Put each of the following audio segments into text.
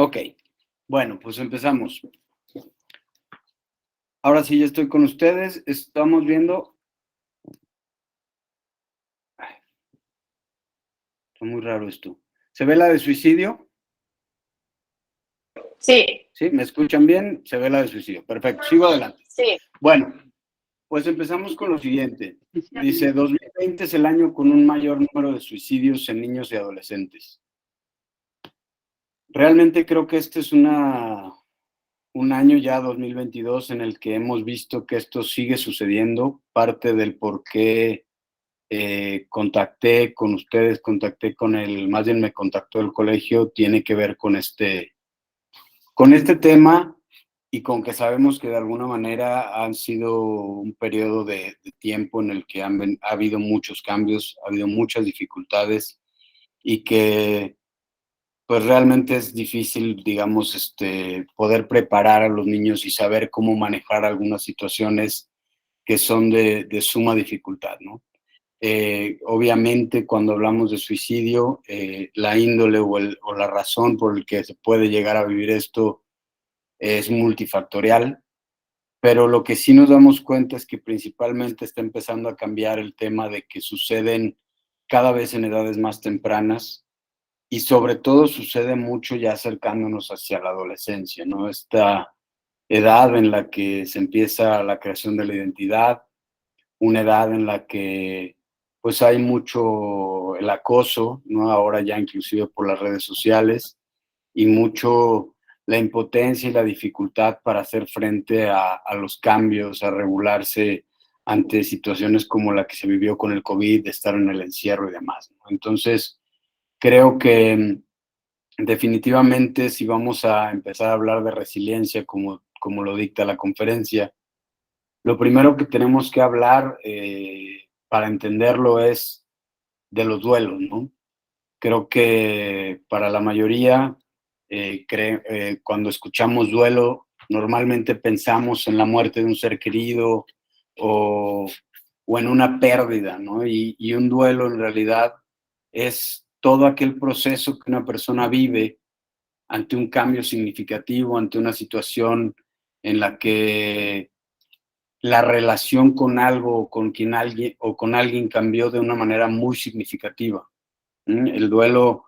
Ok, bueno, pues empezamos. Ahora sí, ya estoy con ustedes. Estamos viendo. Ay, está muy raro esto. ¿Se ve la de suicidio? Sí, ¿Sí? ¿Me escuchan bien? Se ve la de suicidio. Perfecto, sigo adelante. sí. Bueno, pues empezamos con lo siguiente. Dice, 2020 es el año con un mayor número de suicidios en niños y adolescentes. Realmente creo que este es un año ya, 2022, en el que hemos visto que esto sigue sucediendo. Parte del por qué contacté con ustedes, más bien me contactó el colegio, tiene que ver con este tema y con que sabemos que de alguna manera han sido un periodo de tiempo en el que ha habido muchos cambios, ha habido muchas dificultades y que pues realmente es difícil, digamos, poder preparar a los niños y saber cómo manejar algunas situaciones que son de suma dificultad, ¿no? Obviamente, cuando hablamos de suicidio, la índole o la razón por la que se puede llegar a vivir esto es multifactorial, pero lo que sí nos damos cuenta es que principalmente está empezando a cambiar el tema de que suceden cada vez en edades más tempranas y sobre todo sucede mucho ya acercándonos hacia la adolescencia, ¿no? Esta edad en la que se empieza la creación de la identidad, una edad en la que pues hay mucho el acoso, ¿no? Ahora ya inclusive por las redes sociales y mucho la impotencia y la dificultad para hacer frente a los cambios, a regularse ante situaciones como la que se vivió con el COVID, de estar en el encierro y demás, ¿no? Entonces, creo que definitivamente si vamos a empezar a hablar de resiliencia como lo dicta la conferencia, lo primero que tenemos que hablar para entenderlo es de los duelos, ¿no? Creo que para la mayoría, cuando escuchamos duelo, normalmente pensamos en la muerte de un ser querido o, o en una pérdida, ¿no? Y un duelo en realidad es todo aquel proceso que una persona vive ante un cambio significativo, ante una situación en la que la relación con algo o con alguien cambió de una manera muy significativa. El duelo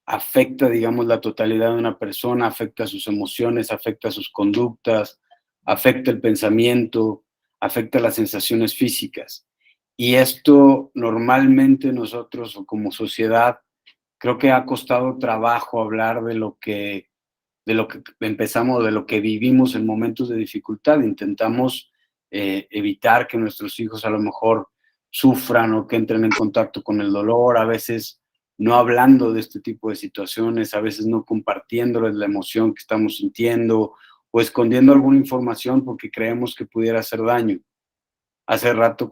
afecta, digamos, la totalidad de una persona, afecta sus emociones, afecta sus conductas, afecta el pensamiento, afecta las sensaciones físicas. Y esto normalmente nosotros o como sociedad creo que ha costado trabajo hablar de lo que empezamos, de lo que vivimos en momentos de dificultad. Intentamos evitar que nuestros hijos a lo mejor sufran o que entren en contacto con el dolor, a veces no hablando de este tipo de situaciones, a veces no compartiéndoles la emoción que estamos sintiendo o escondiendo alguna información porque creemos que pudiera hacer daño. Hace rato,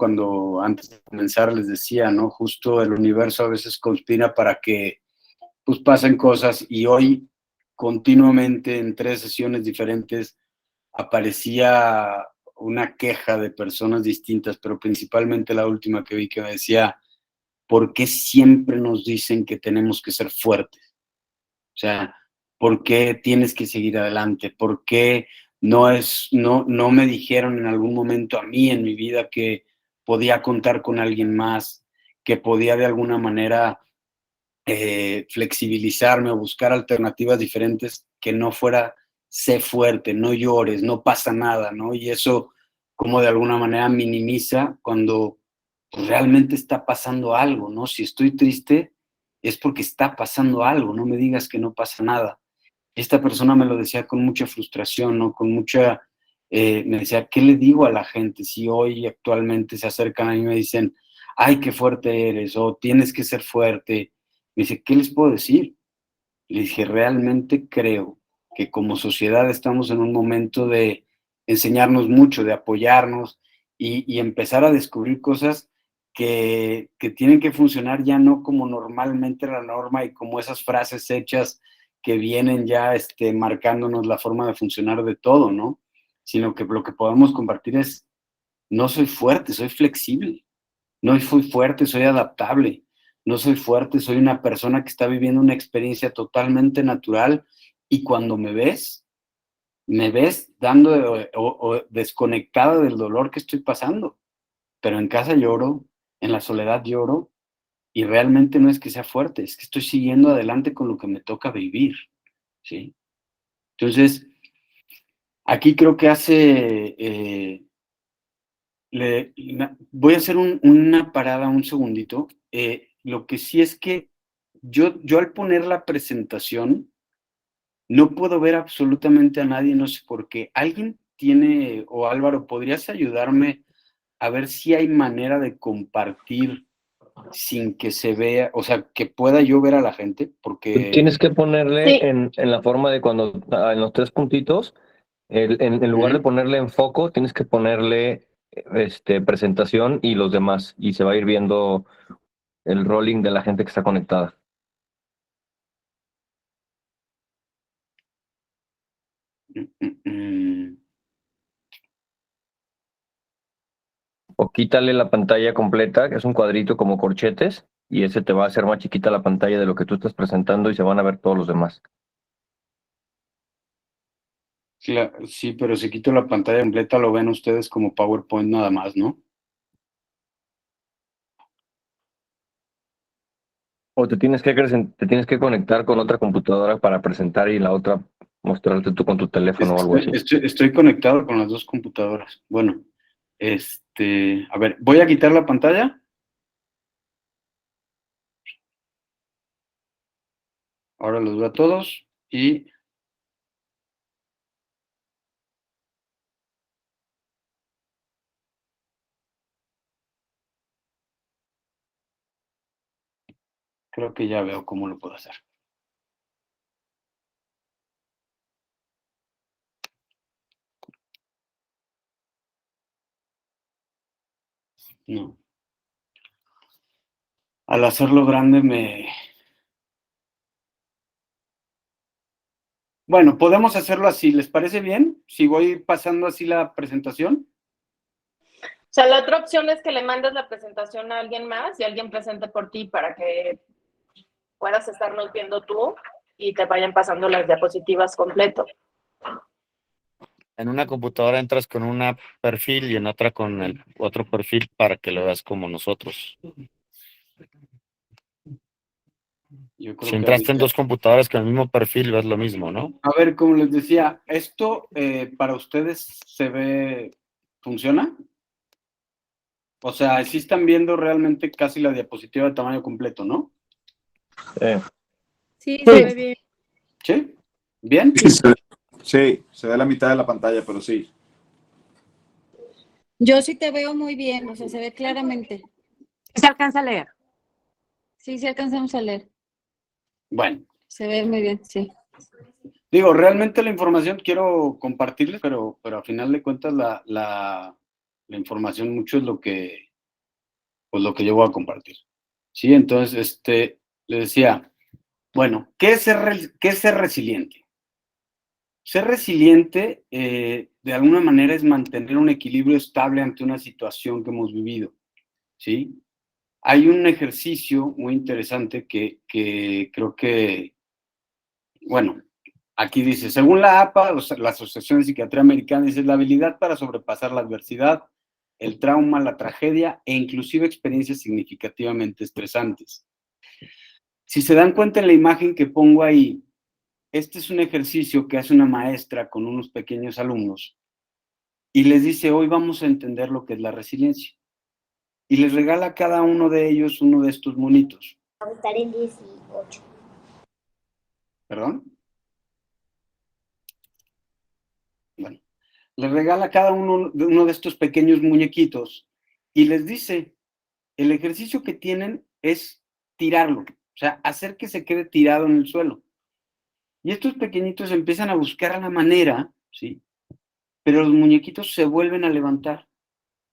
antes de comenzar, les decía, ¿no? Justo el universo a veces conspira para que pues pasen cosas y hoy continuamente en 3 sesiones diferentes aparecía una queja de personas distintas, pero principalmente la última que vi que me decía, ¿por qué siempre nos dicen que tenemos que ser fuertes? O sea, ¿por qué tienes que seguir adelante? ¿Por qué no me dijeron en algún momento a mí en mi vida que podía contar con alguien más, que podía de alguna manera flexibilizarme o buscar alternativas diferentes que no fuera, sé fuerte, no llores, no pasa nada, ¿no? Y eso como de alguna manera minimiza cuando pues, realmente está pasando algo, ¿no? Si estoy triste es porque está pasando algo, no me digas que no pasa nada. Esta persona me lo decía con mucha frustración, ¿no? Me decía, ¿qué le digo a la gente si hoy actualmente se acercan a mí y me dicen, ay, qué fuerte eres, o tienes que ser fuerte? Me dice, ¿qué les puedo decir? Le dije, realmente creo que como sociedad estamos en un momento de enseñarnos mucho, de apoyarnos y empezar a descubrir cosas que tienen que funcionar ya no como normalmente la norma y como esas frases hechas que vienen ya marcándonos la forma de funcionar de todo, ¿no? Sino que lo que podemos compartir es, no soy fuerte, soy flexible. No soy fuerte, soy adaptable. No soy fuerte, soy una persona que está viviendo una experiencia totalmente natural y cuando me ves dando o desconectada del dolor que estoy pasando. Pero en casa lloro, en la soledad lloro, y realmente no es que sea fuerte, es que estoy siguiendo adelante con lo que me toca vivir, ¿sí? Entonces, aquí creo que voy a hacer una parada un segundito. Lo que sí es que yo al poner la presentación, no puedo ver absolutamente a nadie, no sé por qué. ¿Alguien tiene, o Álvaro, podrías ayudarme a ver si hay manera de compartir sin que se vea, o sea, que pueda yo ver a la gente? Porque Tienes que ponerle Sí, en la forma de cuando, en los tres puntitos, en lugar de ponerle en foco, tienes que ponerle presentación y los demás, y se va a ir viendo el rolling de la gente que está conectada. O quítale la pantalla completa, que es un cuadrito como corchetes, y ese te va a hacer más chiquita la pantalla de lo que tú estás presentando y se van a ver todos los demás. sí, pero si quito la pantalla completa lo ven ustedes como PowerPoint nada más, ¿no? O te tienes que conectar con otra computadora para presentar y la otra mostrarte tú con tu teléfono o algo así. Estoy conectado con las dos computadoras. Bueno, a ver, voy a quitar la pantalla. Ahora los veo a todos y creo que ya veo cómo lo puedo hacer. No. Al hacerlo grande Bueno, podemos hacerlo así, ¿les parece bien? Si voy pasando así la presentación. o sea, la otra opción es que le mandes la presentación a alguien más y alguien presente por ti para que puedas estarnos viendo tú y te vayan pasando las diapositivas completo. En una computadora entras con un perfil y en otra con el otro perfil para que lo veas como nosotros. Yo creo Si que entraste en ahorita. dos computadoras con el mismo perfil, ves lo mismo, ¿no? A ver, como les decía, ¿esto para ustedes funciona? O sea, sí están viendo realmente casi la diapositiva de tamaño completo, ¿no? Sí, se ve bien. ¿Sí? ¿Bien? Sí, se ve la mitad de la pantalla, pero sí. Yo sí te veo muy bien, o sea, se ve claramente. ¿Se alcanza a leer? Sí, sí alcanzamos a leer. Bueno, Se ve muy bien, sí. digo, realmente la información quiero compartirles, pero a final de cuentas la información mucho es pues lo que yo voy a compartir. Sí, entonces, le decía, bueno, ¿qué es ser resiliente? Ser resiliente, de alguna manera, es mantener un equilibrio estable ante una situación que hemos vivido, ¿sí? Hay un ejercicio muy interesante que creo que, bueno, aquí dice, según la APA, la Asociación de Psiquiatría Americana, dice, la habilidad para sobrepasar la adversidad, el trauma, la tragedia e inclusive experiencias significativamente estresantes. Si se dan cuenta en la imagen que pongo ahí, este es un ejercicio que hace una maestra con unos pequeños alumnos y les dice, hoy vamos a entender lo que es la resiliencia. Y les regala a cada uno de ellos uno de estos monitos. Va a estar en 18. ¿Perdón? Bueno, les regala a cada uno de estos pequeños muñequitos y les dice, el ejercicio que tienen es tirarlo, o sea, hacer que se quede tirado en el suelo. Y estos pequeñitos empiezan a buscar la manera, ¿sí? Pero los muñequitos se vuelven a levantar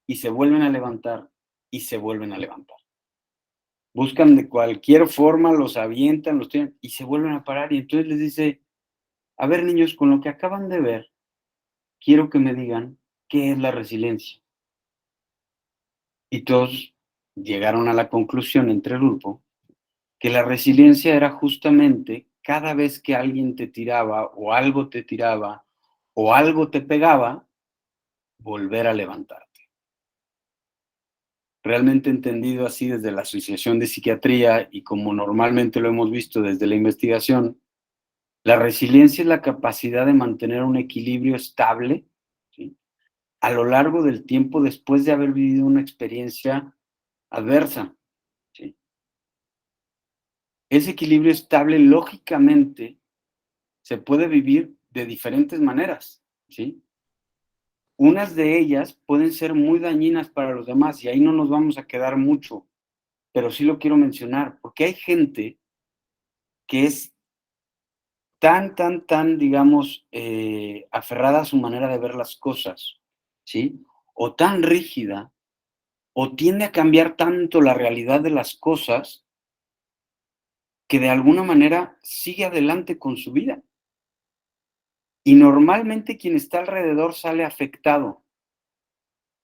y se vuelven a levantar y se vuelven a levantar. Buscan de cualquier forma, los avientan, los tiran y se vuelven a parar. Y entonces les dice, a ver niños, con lo que acaban de ver, quiero que me digan qué es la resiliencia. Y todos llegaron a la conclusión entre el grupo que la resiliencia era justamente cada vez que alguien te tiraba o algo te tiraba o algo te pegaba, volver a levantarte. Realmente entendido así desde la Asociación de Psiquiatría y como normalmente lo hemos visto desde la investigación, la resiliencia es la capacidad de mantener un equilibrio estable, ¿sí?, a lo largo del tiempo después de haber vivido una experiencia adversa, ¿sí? Ese equilibrio estable, lógicamente, se puede vivir de diferentes maneras, ¿sí? Unas de ellas pueden ser muy dañinas para los demás y ahí no nos vamos a quedar mucho, pero sí lo quiero mencionar, porque hay gente que es tan, digamos, aferrada a su manera de ver las cosas, ¿sí? O tan rígida, o tiende a cambiar tanto la realidad de las cosas, que de alguna manera sigue adelante con su vida. Y normalmente quien está alrededor sale afectado.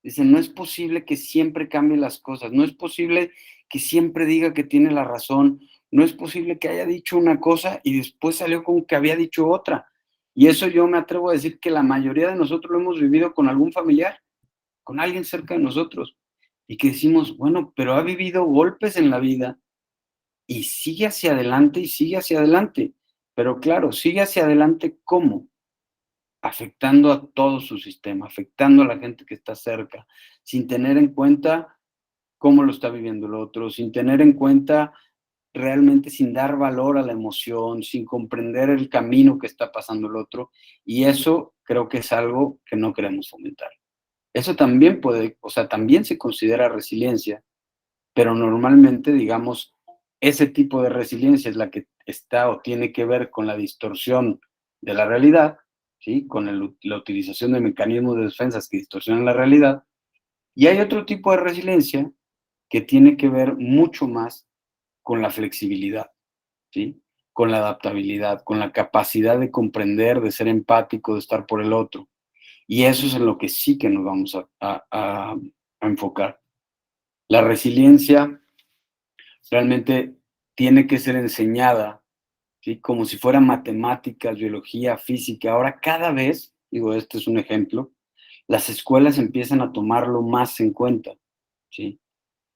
Dicen, no es posible que siempre cambie las cosas, no es posible que siempre diga que tiene la razón, no es posible que haya dicho una cosa y después salió con que había dicho otra. Y eso yo me atrevo a decir que la mayoría de nosotros lo hemos vivido con algún familiar, con alguien cerca de nosotros, y que decimos, bueno, pero ha vivido golpes en la vida y sigue hacia adelante y sigue hacia adelante. Pero claro, sigue hacia adelante ¿cómo? Afectando a todo su sistema, afectando a la gente que está cerca, sin tener en cuenta cómo lo está viviendo el otro, sin tener en cuenta realmente, sin dar valor a la emoción, sin comprender el camino que está pasando el otro, y eso creo que es algo que no queremos fomentar. Eso también puede, o sea, también se considera resiliencia, pero normalmente, digamos, ese tipo de resiliencia es la que está o tiene que ver con la distorsión de la realidad, ¿sí? Con la utilización de mecanismos de defensas que distorsionan la realidad. Y hay otro tipo de resiliencia que tiene que ver mucho más con la flexibilidad, ¿sí? Con la adaptabilidad, con la capacidad de comprender, de ser empático, de estar por el otro. Y eso es en lo que sí que nos vamos a enfocar. La resiliencia realmente tiene que ser enseñada, ¿sí? Como si fuera matemáticas, biología, física. Ahora cada vez, digo, este es un ejemplo, las escuelas empiezan a tomarlo más en cuenta, ¿sí?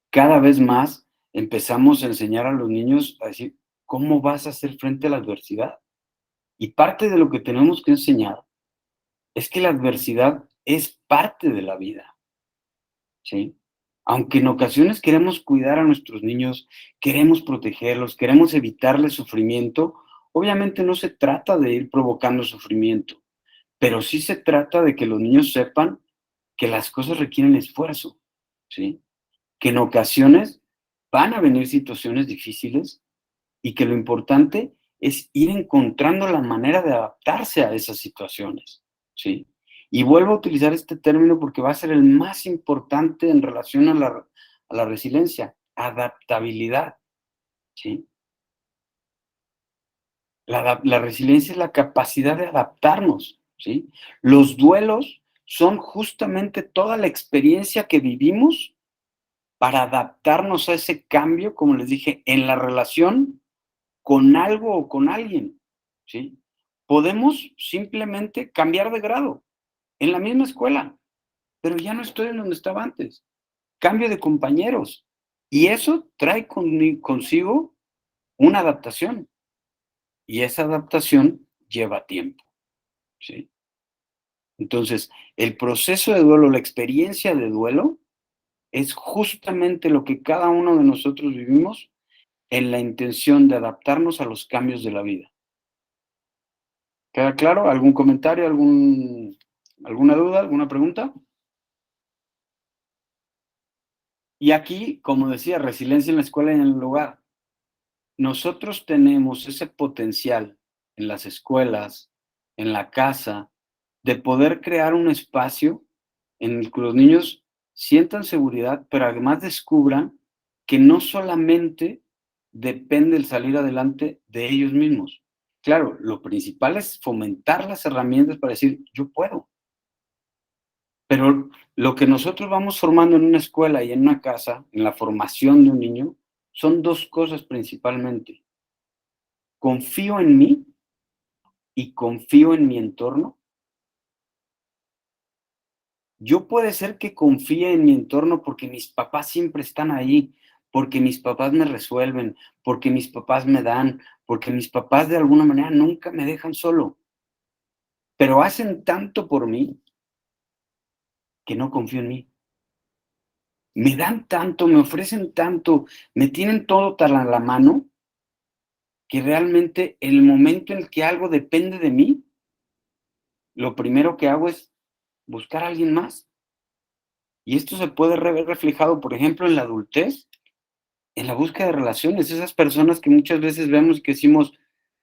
Cada vez más empezamos a enseñar a los niños a decir, ¿cómo vas a hacer frente a la adversidad? Y parte de lo que tenemos que enseñar es que la adversidad es parte de la vida, ¿sí? Aunque en ocasiones queremos cuidar a nuestros niños, queremos protegerlos, queremos evitarles sufrimiento, obviamente no se trata de ir provocando sufrimiento, pero sí se trata de que los niños sepan que las cosas requieren esfuerzo, ¿sí? Que en ocasiones van a venir situaciones difíciles y que lo importante es ir encontrando la manera de adaptarse a esas situaciones, ¿sí? Y vuelvo a utilizar este término porque va a ser el más importante en relación a la resiliencia, adaptabilidad, ¿sí? La resiliencia es la capacidad de adaptarnos, ¿sí? Los duelos son justamente toda la experiencia que vivimos para adaptarnos a ese cambio, como les dije, en la relación con algo o con alguien, ¿sí? Podemos simplemente cambiar de grado en la misma escuela, pero ya no estoy en donde estaba antes. Cambio de compañeros. Y eso trae consigo una adaptación. Y esa adaptación lleva tiempo, ¿sí? Entonces, el proceso de duelo, la experiencia de duelo, es justamente lo que cada uno de nosotros vivimos en la intención de adaptarnos a los cambios de la vida. ¿Queda claro? ¿Algún comentario? ¿Alguna duda? ¿Alguna pregunta? Y aquí, como decía, resiliencia en la escuela y en el hogar. Nosotros tenemos ese potencial en las escuelas, en la casa, de poder crear un espacio en el que los niños sientan seguridad, pero además descubran que no solamente depende el salir adelante de ellos mismos. Claro, lo principal es fomentar las herramientas para decir, yo puedo. Pero lo que nosotros vamos formando en una escuela y en una casa, en la formación de un niño, son dos cosas principalmente. confío en mí y confío en mi entorno. Yo puede ser que confíe en mi entorno porque mis papás siempre están ahí, porque mis papás me resuelven, porque mis papás me dan, porque mis papás de alguna manera nunca me dejan solo, pero hacen tanto por mí que no confío en mí. Me dan tanto, me ofrecen tanto, me tienen todo tan a la mano, que realmente el momento en el que algo depende de mí, lo primero que hago es buscar a alguien más. Y esto se puede ver reflejado, por ejemplo, en la adultez, en la búsqueda de relaciones. Esas personas que muchas veces vemos y que decimos,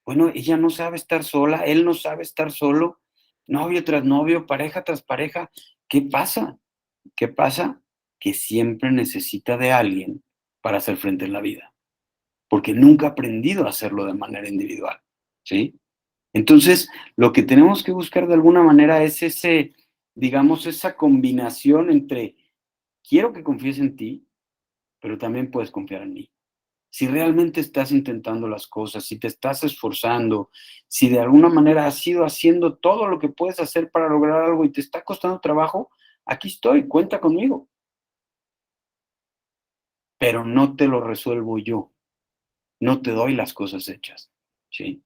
bueno, ella no sabe estar sola, él no sabe estar solo, novio tras novio, pareja tras pareja. ¿Qué pasa? ¿Qué pasa? Que siempre necesita de alguien para hacer frente en la vida, porque nunca ha aprendido a hacerlo de manera individual, ¿sí? Entonces, lo que tenemos que buscar de alguna manera es digamos, esa combinación entre quiero que confíes en ti, pero también puedes confiar en mí. Si realmente estás intentando las cosas, si te estás esforzando, si de alguna manera has ido haciendo todo lo que puedes hacer para lograr algo y te está costando trabajo, aquí estoy, cuenta conmigo. Pero no te lo resuelvo yo, no te doy las cosas hechas, ¿sí?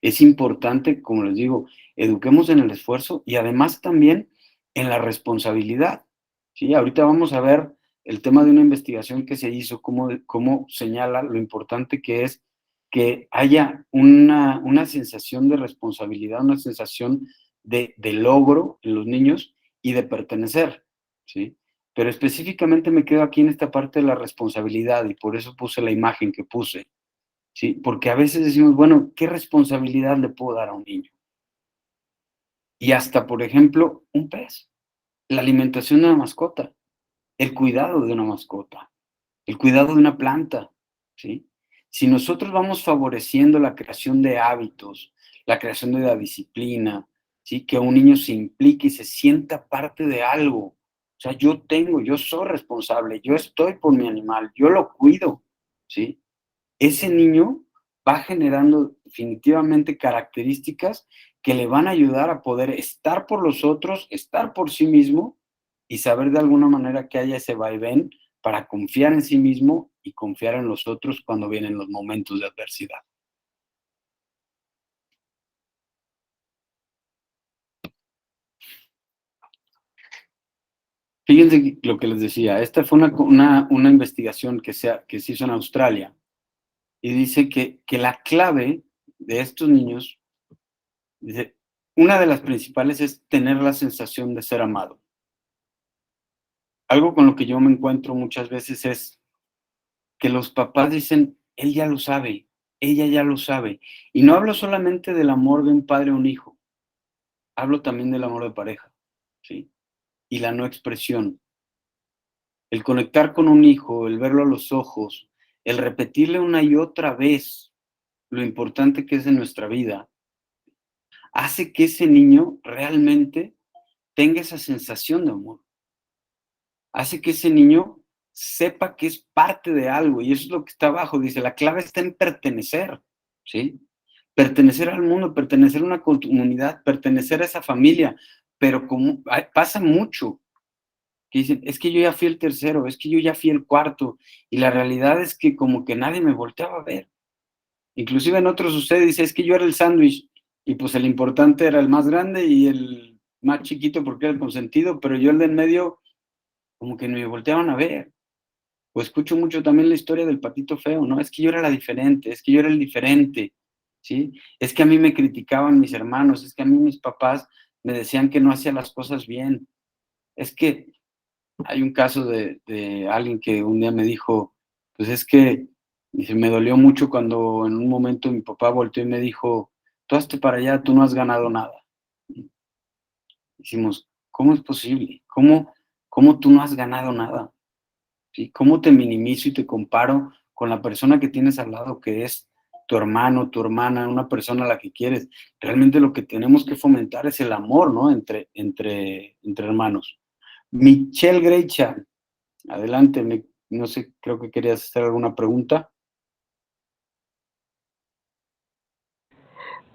Es importante, como les digo, eduquemos en el esfuerzo y además también en la responsabilidad, ¿sí? Ahorita vamos a ver el tema de una investigación que se hizo, cómo señala lo importante que es que haya una sensación de responsabilidad, una sensación de logro en los niños y de pertenecer, ¿sí? Pero específicamente me quedo aquí en esta parte de la responsabilidad y por eso puse la imagen que puse. ¿Sí? Porque a veces decimos, bueno, ¿qué responsabilidad le puedo dar a un niño? Y hasta, por ejemplo, un pez, la alimentación de una mascota, el cuidado de una mascota, el cuidado de una planta, ¿sí? Si nosotros vamos favoreciendo la creación de hábitos, la creación de la disciplina, ¿sí? Que un niño se implique y se sienta parte de algo. O sea, yo soy responsable, yo estoy por mi animal, yo lo cuido, ¿sí? Ese niño va generando definitivamente características que le van a ayudar a poder estar por los otros, estar por sí mismo y saber de alguna manera que haya ese vaivén para confiar en sí mismo y confiar en los otros cuando vienen los momentos de adversidad. Fíjense lo que les decía, esta fue una investigación que se hizo en Australia y dice que la clave de estos niños, dice, una de las principales es tener la sensación de ser amado. Algo con lo que yo me encuentro muchas veces es que los papás dicen, él ya lo sabe, ella ya lo sabe. Y no hablo solamente del amor de un padre a un hijo, hablo también del amor de pareja, ¿sí? Y la no expresión. El conectar con un hijo, el verlo a los ojos, el repetirle una y otra vez lo importante que es en nuestra vida, hace que ese niño realmente tenga esa sensación de amor. Hace que ese niño sepa que es parte de algo, y eso es lo que está abajo. Dice, la clave está en pertenecer, ¿sí? Pertenecer al mundo, pertenecer a una comunidad, pertenecer a esa familia, pero como pasa mucho, que dicen, es que yo ya fui el tercero, es que yo ya fui el cuarto, y la realidad es que como que nadie me volteaba a ver. Inclusive en otros sucede, dice, es que yo era el sándwich, y pues el importante era el más grande y el más chiquito porque era el consentido, pero yo el de en medio como que me volteaban a ver. O escucho mucho también la historia del patito feo, ¿no? Es que yo era la diferente, es que yo era el diferente, ¿sí? Es que a mí me criticaban mis hermanos, es que a mí mis papás me decían que no hacía las cosas bien. Es que hay un caso de alguien que un día me dijo, pues es que, dice, me dolió mucho cuando en un momento mi papá volteó y me dijo, tú hazte para allá, tú no has ganado nada. Dijimos, ¿cómo es posible? ¿Cómo tú no has ganado nada? ¿Sí? ¿Cómo te minimizo y te comparo con la persona que tienes al lado, que es tu hermano, tu hermana, una persona a la que quieres? Realmente lo que tenemos que fomentar es el amor, ¿no? Entre hermanos. Michelle Greicha, adelante, no sé, creo que querías hacer alguna pregunta.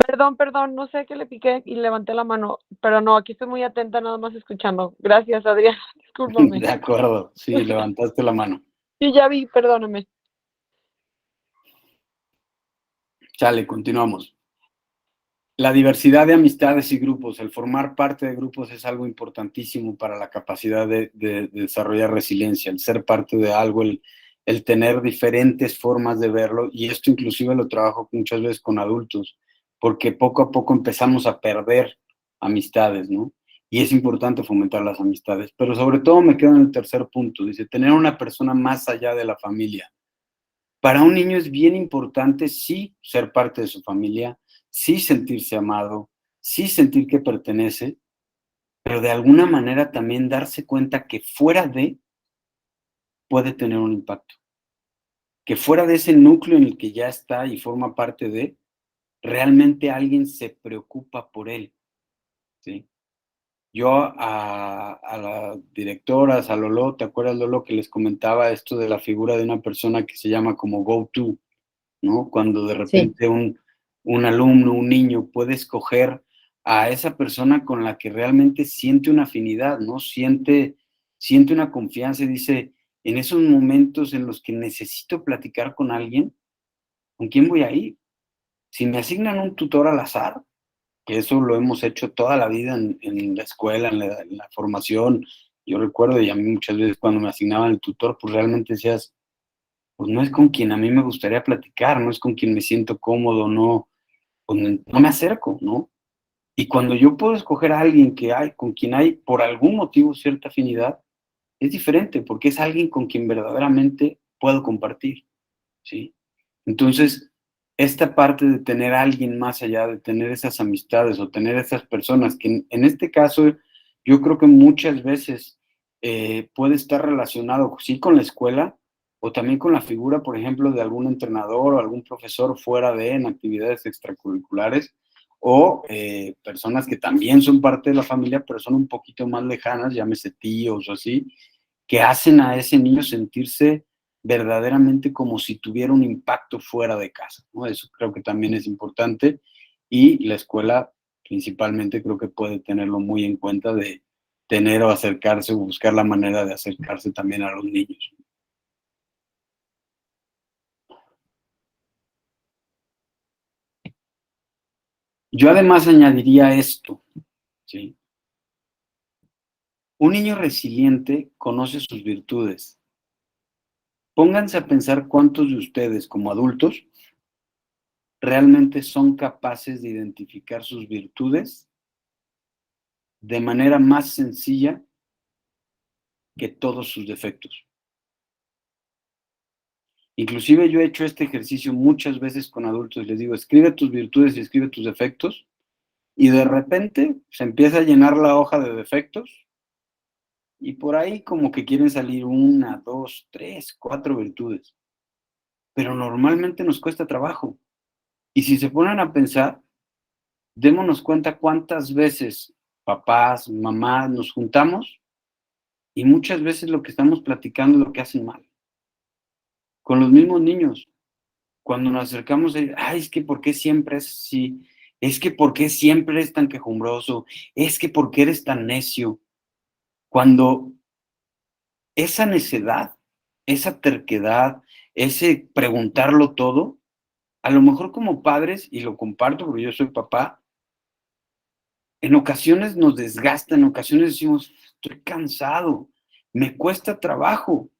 Perdón, no sé qué le piqué y levanté la mano, pero no, aquí estoy muy atenta, nada más escuchando. Gracias, Adrián, discúlpame. De acuerdo, sí, levantaste la mano. Sí, ya vi, perdóname. Chale, continuamos. La diversidad de amistades y grupos, el formar parte de grupos es algo importantísimo para la capacidad de desarrollar resiliencia, el ser parte de algo, el tener diferentes formas de verlo, y esto inclusive lo trabajo muchas veces con adultos, porque poco a poco empezamos a perder amistades, ¿no? Y es importante fomentar las amistades, pero sobre todo me quedo en el tercer punto, dice, tener una persona más allá de la familia. Para un niño es bien importante, sí, ser parte de su familia, sí sentirse amado, sí sentir que pertenece, pero de alguna manera también darse cuenta que fuera de puede tener un impacto. Que fuera de ese núcleo en el que ya está y forma parte de, realmente alguien se preocupa por él, ¿sí? Yo a las directoras, a Lolo, ¿te acuerdas, Lolo, que les comentaba esto de la figura de una persona que se llama como go-to, ¿no? Cuando de repente un alumno, un niño puede escoger a esa persona con la que realmente siente una afinidad, ¿no? Siente una confianza y dice, en esos momentos en los que necesito platicar con alguien, ¿con quién voy a ir? Si me asignan un tutor al azar, que eso lo hemos hecho toda la vida en la escuela, en la formación, yo recuerdo, y a mí muchas veces cuando me asignaban el tutor, pues realmente decías, pues no es con quien a mí me gustaría platicar, no es con quien me siento cómodo, no, pues no me acerco, ¿no? Y cuando yo puedo escoger a alguien con quien hay por algún motivo cierta afinidad, es diferente, porque es alguien con quien verdaderamente puedo compartir, ¿sí? Entonces, esta parte de tener a alguien más allá, de tener esas amistades o tener esas personas, que en este caso yo creo que muchas veces puede estar relacionado, sí, con la escuela o también con la figura, por ejemplo, de algún entrenador o algún profesor fuera de en actividades extracurriculares o personas que también son parte de la familia, pero son un poquito más lejanas, llámese tíos o así, que hacen a ese niño sentirse verdaderamente como si tuviera un impacto fuera de casa, ¿no? Eso creo que también es importante y la escuela principalmente creo que puede tenerlo muy en cuenta de tener o acercarse o buscar la manera de acercarse también a los niños. Yo además añadiría esto, ¿sí? Un niño resiliente conoce sus virtudes. Pónganse a pensar cuántos de ustedes como adultos realmente son capaces de identificar sus virtudes de manera más sencilla que todos sus defectos. Inclusive yo he hecho este ejercicio muchas veces con adultos, les digo, escribe tus virtudes y escribe tus defectos, y de repente se empieza a llenar la hoja de defectos, y por ahí como que quieren salir 1, 2, 3, 4 virtudes. Pero normalmente nos cuesta trabajo. Y si se ponen a pensar, démonos cuenta cuántas veces papás, mamás nos juntamos y muchas veces lo que estamos platicando es lo que hacen mal. Con los mismos niños, cuando nos acercamos, ay, es que ¿por qué siempre es así? Es que ¿por qué siempre eres tan quejumbroso? Es que ¿por qué eres tan necio? Cuando esa necedad, esa terquedad, ese preguntarlo todo, a lo mejor como padres, y lo comparto porque yo soy papá, en ocasiones nos desgasta, en ocasiones decimos, estoy cansado, me cuesta trabajo,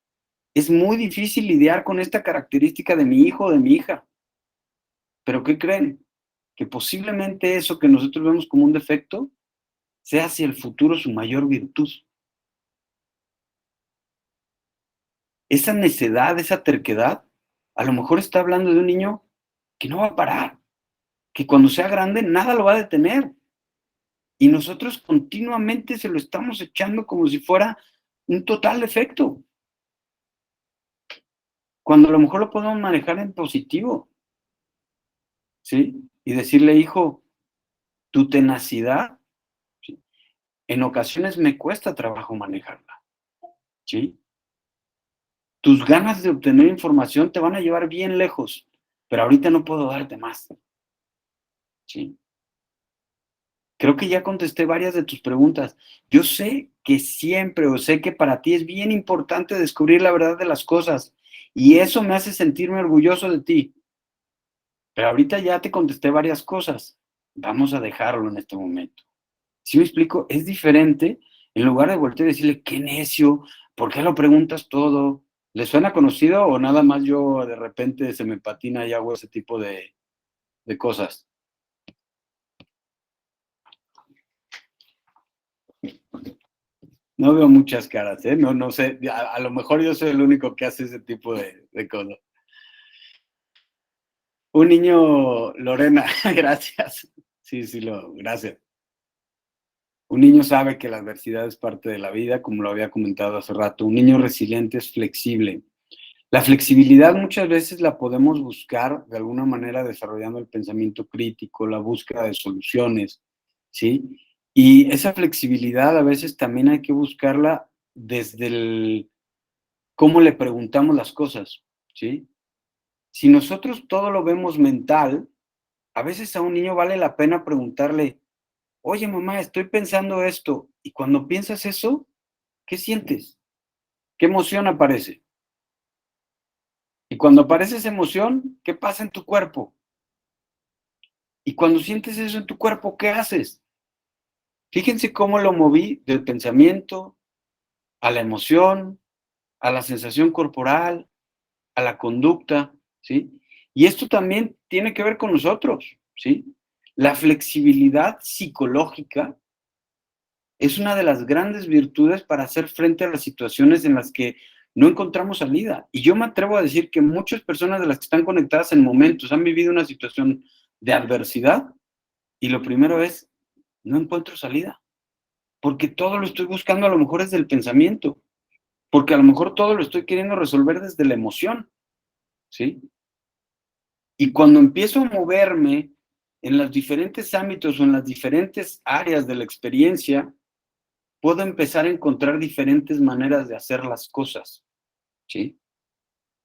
es muy difícil lidiar con esta característica de mi hijo o de mi hija. Pero ¿qué creen? Que posiblemente eso que nosotros vemos como un defecto sea hacia el futuro su mayor virtud. Esa necedad, esa terquedad, a lo mejor está hablando de un niño que no va a parar, que cuando sea grande nada lo va a detener. Y nosotros continuamente se lo estamos echando como si fuera un total defecto. Cuando a lo mejor lo podemos manejar en positivo, ¿sí? Y decirle, hijo, tu tenacidad, ¿sí? En ocasiones me cuesta trabajo manejarla, ¿sí? Tus ganas de obtener información te van a llevar bien lejos, pero ahorita no puedo darte más. ¿sí? Creo que ya contesté varias de tus preguntas. Yo sé que siempre, o sé que para ti es bien importante descubrir la verdad de las cosas, y eso me hace sentirme orgulloso de ti. Pero ahorita ya te contesté varias cosas. Vamos a dejarlo en este momento. ¿Sí me explico? Es diferente, en lugar de voltear y decirle, qué necio, ¿por qué lo preguntas todo? ¿Le suena conocido o nada más yo de repente se me patina y hago ese tipo de cosas? No veo muchas caras, ¿eh? No sé, a lo mejor yo soy el único que hace ese tipo de cosas. Un niño, Lorena, gracias. Sí, gracias. Un niño sabe que la adversidad es parte de la vida, como lo había comentado hace rato. Un niño resiliente es flexible. La flexibilidad muchas veces la podemos buscar de alguna manera desarrollando el pensamiento crítico, la búsqueda de soluciones, ¿sí? Y esa flexibilidad a veces también hay que buscarla desde el cómo le preguntamos las cosas, ¿sí? Si nosotros todo lo vemos mental, a veces a un niño vale la pena preguntarle, oye mamá, estoy pensando esto, y cuando piensas eso, ¿qué sientes? ¿Qué emoción aparece? Y cuando aparece esa emoción, ¿qué pasa en tu cuerpo? Y cuando sientes eso en tu cuerpo, ¿qué haces? Fíjense cómo lo moví del pensamiento a la emoción, a la sensación corporal, a la conducta, ¿sí? Y esto también tiene que ver con nosotros, ¿sí? La flexibilidad psicológica es una de las grandes virtudes para hacer frente a las situaciones en las que no encontramos salida. Y yo me atrevo a decir que muchas personas de las que están conectadas en momentos han vivido una situación de adversidad y lo primero es, no encuentro salida, porque todo lo estoy buscando a lo mejor desde el pensamiento, porque a lo mejor todo lo estoy queriendo resolver desde la emoción, ¿sí? Y cuando empiezo a moverme en los diferentes ámbitos o en las diferentes áreas de la experiencia, puedo empezar a encontrar diferentes maneras de hacer las cosas, ¿sí?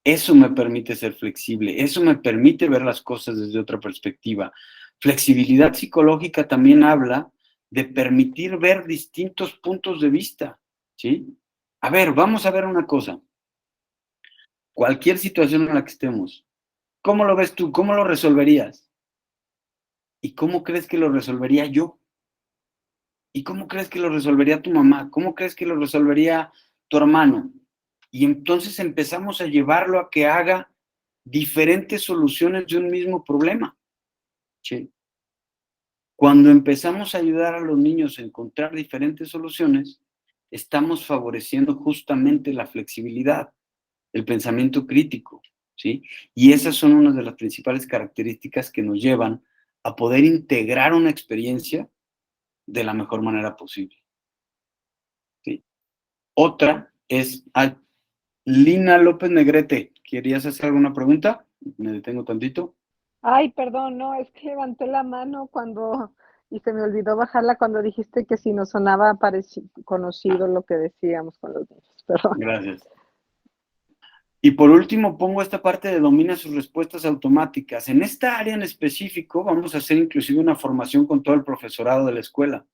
Eso me permite ser flexible, eso me permite ver las cosas desde otra perspectiva. Flexibilidad psicológica también habla de permitir ver distintos puntos de vista, ¿sí? A ver, vamos a ver una cosa. Cualquier situación en la que estemos, ¿cómo lo ves tú? ¿Cómo lo resolverías? ¿Y cómo crees que lo resolvería yo? ¿Y cómo crees que lo resolvería tu mamá? ¿Cómo crees que lo resolvería tu hermano? Y entonces empezamos a llevarlo a que haga diferentes soluciones de un mismo problema. ¿Sí? Cuando empezamos a ayudar a los niños a encontrar diferentes soluciones, estamos favoreciendo justamente la flexibilidad, el pensamiento crítico, ¿sí? Y esas son una de las principales características que nos llevan a poder integrar una experiencia de la mejor manera posible, ¿sí? Otra es a Lina López Negrete. ¿Querías hacer alguna pregunta? Me detengo tantito. Ay, perdón, no, es que levanté la mano cuando y se me olvidó bajarla cuando dijiste que si nos sonaba conocido lo que decíamos con los niños. Perdón. Gracias. Y por último, pongo esta parte de domina sus respuestas automáticas. En esta área en específico, vamos a hacer inclusive una formación con todo el profesorado de la escuela.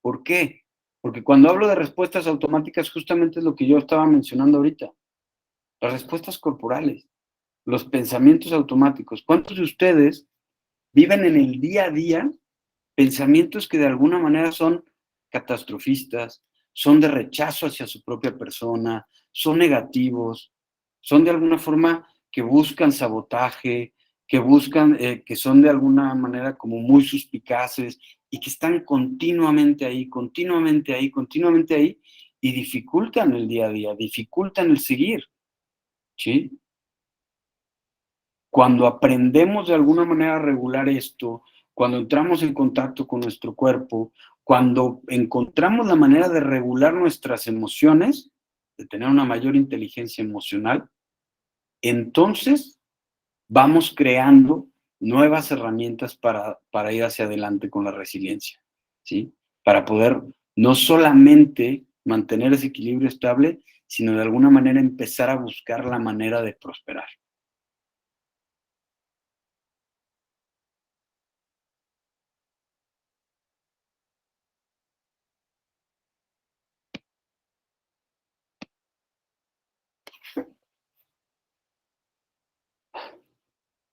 ¿Por qué? Porque cuando hablo de respuestas automáticas, justamente es lo que yo estaba mencionando ahorita. Las respuestas corporales, los pensamientos automáticos. ¿Cuántos de ustedes viven en el día a día pensamientos que de alguna manera son catastrofistas, son de rechazo hacia su propia persona, son negativos, son de alguna forma que buscan sabotaje, que buscan, que son de alguna manera como muy suspicaces y que están continuamente ahí, continuamente ahí, continuamente ahí y dificultan el día a día, dificultan el seguir, ¿sí? Cuando aprendemos de alguna manera a regular esto, cuando entramos en contacto con nuestro cuerpo, cuando encontramos la manera de regular nuestras emociones, de tener una mayor inteligencia emocional, entonces vamos creando nuevas herramientas para ir hacia adelante con la resiliencia, ¿sí? Para poder no solamente mantener ese equilibrio estable, sino de alguna manera empezar a buscar la manera de prosperar.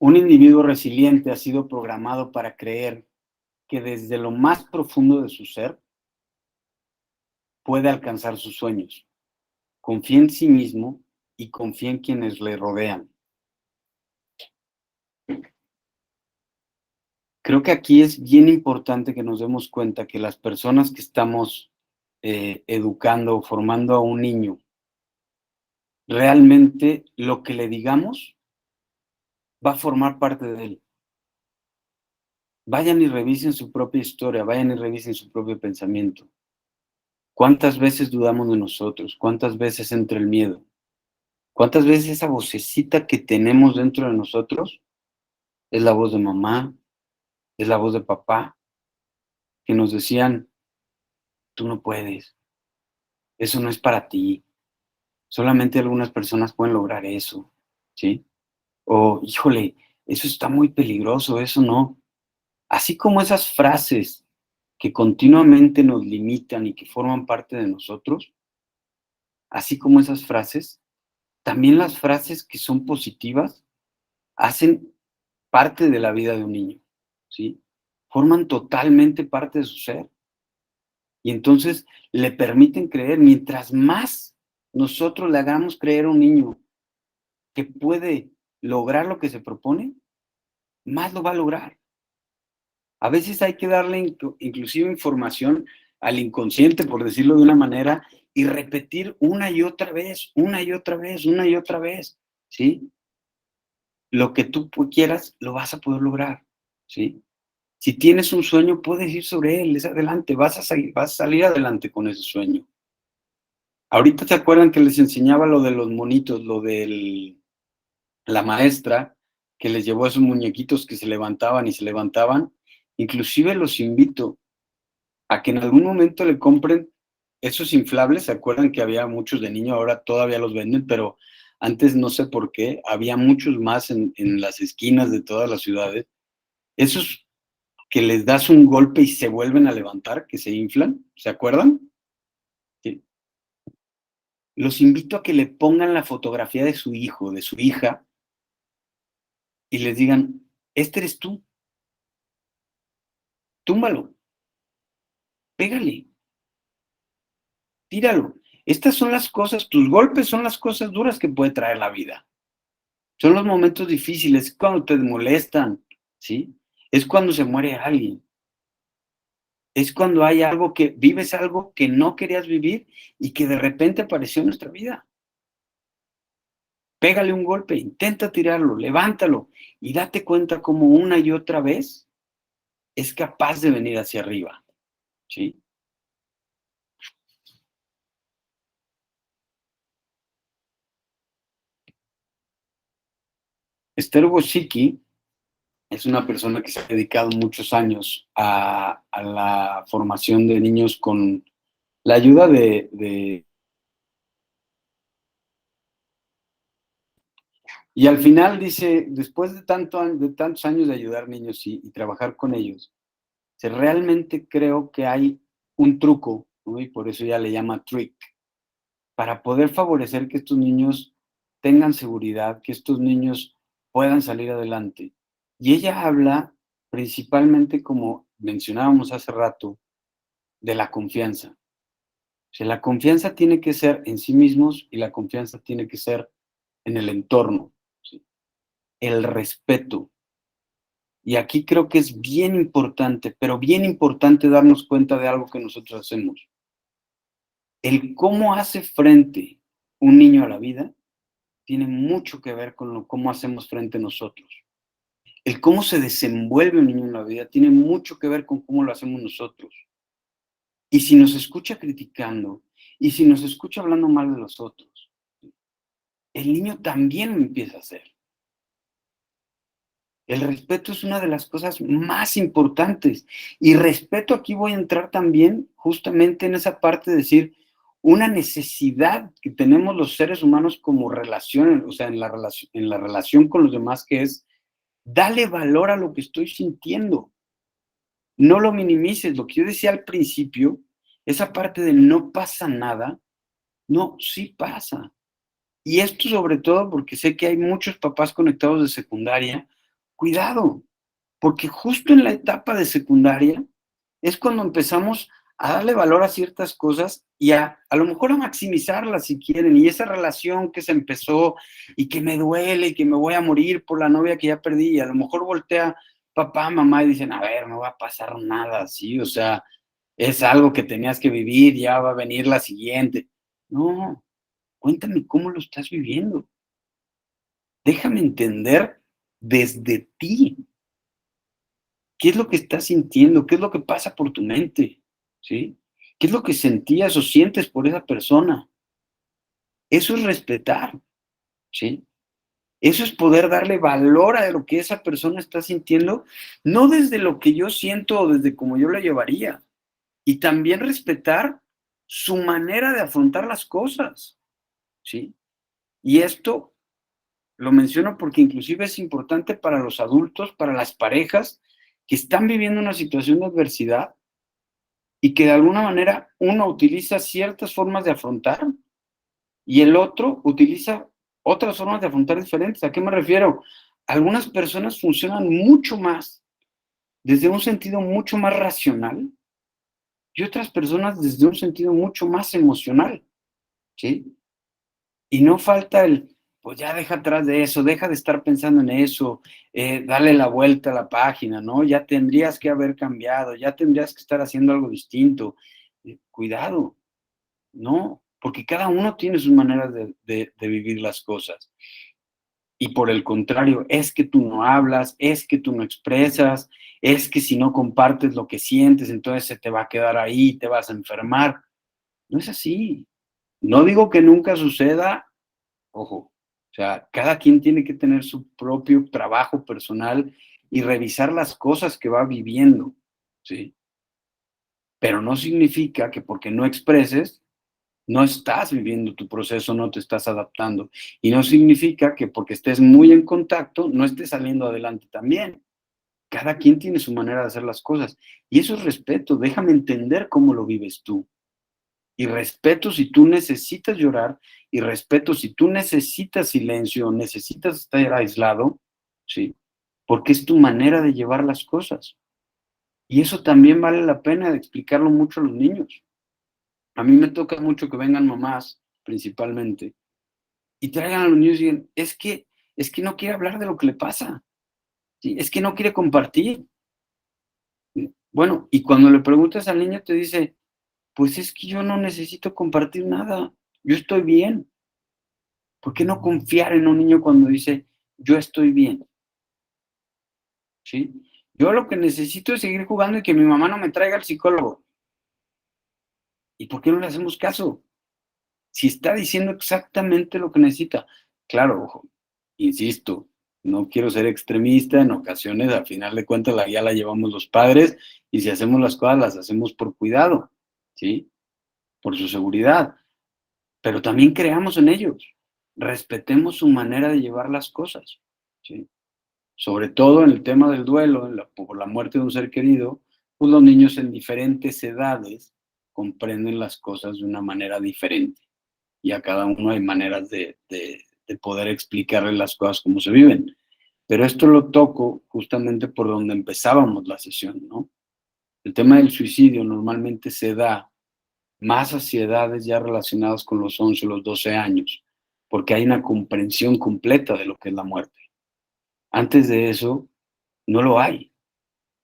Un individuo resiliente ha sido programado para creer que desde lo más profundo de su ser puede alcanzar sus sueños. Confía en sí mismo y confía en quienes le rodean. Creo que aquí es bien importante que nos demos cuenta que las personas que estamos educando o formando a un niño, realmente lo que le digamos va a formar parte de él. Vayan y revisen su propia historia, vayan y revisen su propio pensamiento. ¿Cuántas veces dudamos de nosotros? ¿Cuántas veces entra el miedo? ¿Cuántas veces esa vocecita que tenemos dentro de nosotros es la voz de mamá, es la voz de papá, que nos decían, tú no puedes, eso no es para ti, solamente algunas personas pueden lograr eso, ¿sí? O, híjole, eso está muy peligroso, eso no. Así como esas frases que continuamente nos limitan y que forman parte de nosotros, así como esas frases, también las frases que son positivas hacen parte de la vida de un niño, ¿sí? Forman totalmente parte de su ser. Y entonces le permiten creer, mientras más nosotros le hagamos creer a un niño que puede lograr lo que se propone, más lo va a lograr. A veces hay que darle inclusive información al inconsciente, por decirlo de una manera, y repetir una y otra vez, una y otra vez, una y otra vez, ¿sí? Lo que tú quieras, lo vas a poder lograr, ¿sí? Si tienes un sueño, puedes ir sobre él, es adelante, vas a salir adelante con ese sueño. Ahorita se acuerdan que les enseñaba lo de los monitos, lo de la maestra que les llevó esos muñequitos que se levantaban y se levantaban. Inclusive los invito a que en algún momento le compren esos inflables. Se acuerdan que había muchos de niño, ahora todavía los venden, pero antes no sé por qué, había muchos más en las esquinas de todas las ciudades. Esos que les das un golpe y se vuelven a levantar, que se inflan, ¿se acuerdan? Sí. Los invito a que le pongan la fotografía de su hijo, de su hija, y les digan, este eres tú. Túmbalo, pégale, tíralo. Estas son las cosas, tus golpes son las cosas duras que puede traer la vida. Son los momentos difíciles, es cuando te molestan, ¿sí? Es cuando se muere alguien. Es cuando hay algo que, vives algo que no querías vivir y que de repente apareció en nuestra vida. Pégale un golpe, intenta tirarlo, levántalo y date cuenta cómo una y otra vez es capaz de venir hacia arriba, ¿sí? Esther Wozicki es una persona que se ha dedicado muchos años a la formación de niños con la ayuda Y al final dice, después de tantos años de ayudar niños y trabajar con ellos, realmente creo que hay un truco, ¿no? Y por eso ella le llama trick, para poder favorecer que estos niños tengan seguridad, que estos niños puedan salir adelante. Y ella habla principalmente, como mencionábamos hace rato, de la confianza. O sea, la confianza tiene que ser en sí mismos y la confianza tiene que ser en el entorno, ¿sí? El respeto. Y aquí creo que es bien importante, pero bien importante darnos cuenta de algo que nosotros hacemos. El cómo hace frente un niño a la vida tiene mucho que ver con cómo hacemos frente nosotros. El cómo se desenvuelve un niño en la vida tiene mucho que ver con cómo lo hacemos nosotros. Y si nos escucha criticando, y si nos escucha hablando mal de los otros, el niño también lo empieza a hacer. El respeto es una de las cosas más importantes. Y respeto, aquí voy a entrar también justamente en esa parte de decir, una necesidad que tenemos los seres humanos como relación, o sea, en la relación con los demás, que es, dale valor a lo que estoy sintiendo. No lo minimices. Lo que yo decía al principio, esa parte de no pasa nada, no, sí pasa. Y esto sobre todo porque sé que hay muchos papás conectados de secundaria, cuidado, porque justo en la etapa de secundaria es cuando empezamos a darle valor a ciertas cosas y a lo mejor a maximizarlas si quieren, y esa relación que se empezó y que me duele y que me voy a morir por la novia que ya perdí, y a lo mejor voltea papá, mamá y dicen, a ver, no va a pasar nada así, o sea, es algo que tenías que vivir, ya va a venir la siguiente. No, cuéntame cómo lo estás viviendo. Déjame entender desde ti. ¿Qué es lo que estás sintiendo? ¿Qué es lo que pasa por tu mente? ¿Sí? ¿Qué es lo que sentías o sientes por esa persona? Eso es respetar, ¿sí? Eso es poder darle valor a lo que esa persona está sintiendo, no desde lo que yo siento o desde cómo yo la llevaría. Y también respetar su manera de afrontar las cosas, ¿sí? Y esto lo menciono porque inclusive es importante para los adultos, para las parejas que están viviendo una situación de adversidad y que de alguna manera uno utiliza ciertas formas de afrontar y el otro utiliza otras formas de afrontar diferentes. ¿A qué me refiero? Algunas personas funcionan mucho más desde un sentido mucho más racional y otras personas desde un sentido mucho más emocional, ¿sí? Y no falta pues ya deja atrás de eso, deja de estar pensando en eso, dale la vuelta a la página, ¿no? Ya tendrías que haber cambiado, ya tendrías que estar haciendo algo distinto. Cuidado, no, porque cada uno tiene sus maneras de vivir las cosas. Y por el contrario, es que tú no hablas, es que tú no expresas, es que si no compartes lo que sientes, entonces se te va a quedar ahí, te vas a enfermar. No es así. No digo que nunca suceda, ojo, o sea, cada quien tiene que tener su propio trabajo personal y revisar las cosas que va viviendo, ¿sí? Pero no significa que porque no expreses, no estás viviendo tu proceso, no te estás adaptando. Y no significa que porque estés muy en contacto, no estés saliendo adelante también. Cada quien tiene su manera de hacer las cosas. Y eso es respeto. Déjame entender cómo lo vives tú. Y respeto si tú necesitas llorar, y respeto si tú necesitas silencio, necesitas estar aislado, ¿sí? Porque es tu manera de llevar las cosas. Y eso también vale la pena de explicarlo mucho a los niños. A mí me toca mucho que vengan mamás, principalmente, y traigan a los niños y digan, es que no quiere hablar de lo que le pasa, ¿sí? Es que no quiere compartir. Bueno, y cuando le preguntas al niño te dice, pues es que yo no necesito compartir nada, yo estoy bien. ¿Por qué no confiar en un niño cuando dice, yo estoy bien? ¿Sí? Yo lo que necesito es seguir jugando y que mi mamá no me traiga al psicólogo. ¿Y por qué no le hacemos caso? Si está diciendo exactamente lo que necesita. Claro, ojo, insisto, no quiero ser extremista, en ocasiones, al final de cuentas, la guía la llevamos los padres, y si hacemos las cosas, las hacemos por cuidado, ¿sí? Por su seguridad. Pero también creamos en ellos. Respetemos su manera de llevar las cosas, ¿sí? Sobre todo en el tema del duelo, por la muerte de un ser querido, pues los niños en diferentes edades comprenden las cosas de una manera diferente. Y a cada uno hay maneras de poder explicarle las cosas como se viven. Pero esto lo toco justamente por donde empezábamos la sesión, ¿no? El tema del suicidio normalmente se da más hacia edades ya relacionadas con los 11 o los 12 años, porque hay una comprensión completa de lo que es la muerte. Antes de eso, no lo hay.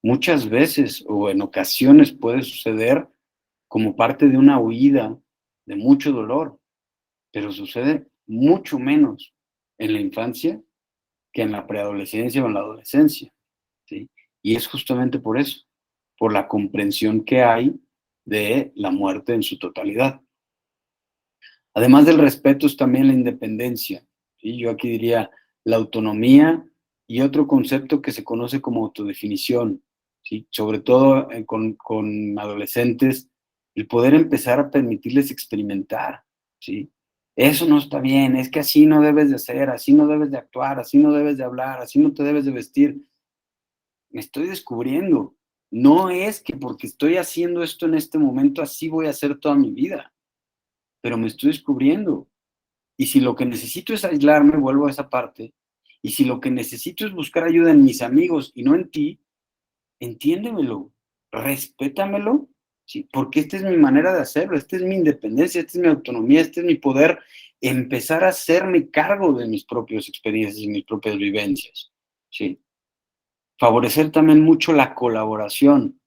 Muchas veces o en ocasiones puede suceder como parte de una huida de mucho dolor, pero sucede mucho menos en la infancia que en la preadolescencia o en la adolescencia, ¿sí? Y es justamente por eso, por la comprensión que hay de la muerte en su totalidad. Además del respeto es también la independencia, ¿sí? Yo aquí diría la autonomía y otro concepto que se conoce como autodefinición, ¿sí? Sobre todo con adolescentes, el poder empezar a permitirles experimentar, ¿sí? Eso no está bien, es que así no debes de hacer, así no debes de actuar, así no debes de hablar, así no te debes de vestir. Me estoy descubriendo. No es que porque estoy haciendo esto en este momento, así voy a hacer toda mi vida, pero me estoy descubriendo. Y si lo que necesito es aislarme, vuelvo a esa parte, Y si lo que necesito es buscar ayuda en mis amigos y no en ti, entiéndemelo, respétamelo, ¿sí? Porque esta es mi manera de hacerlo, esta es mi independencia, esta es mi autonomía, este es mi poder empezar a hacerme cargo de mis propias experiencias y mis propias vivencias, ¿sí? Favorecer también mucho la colaboración.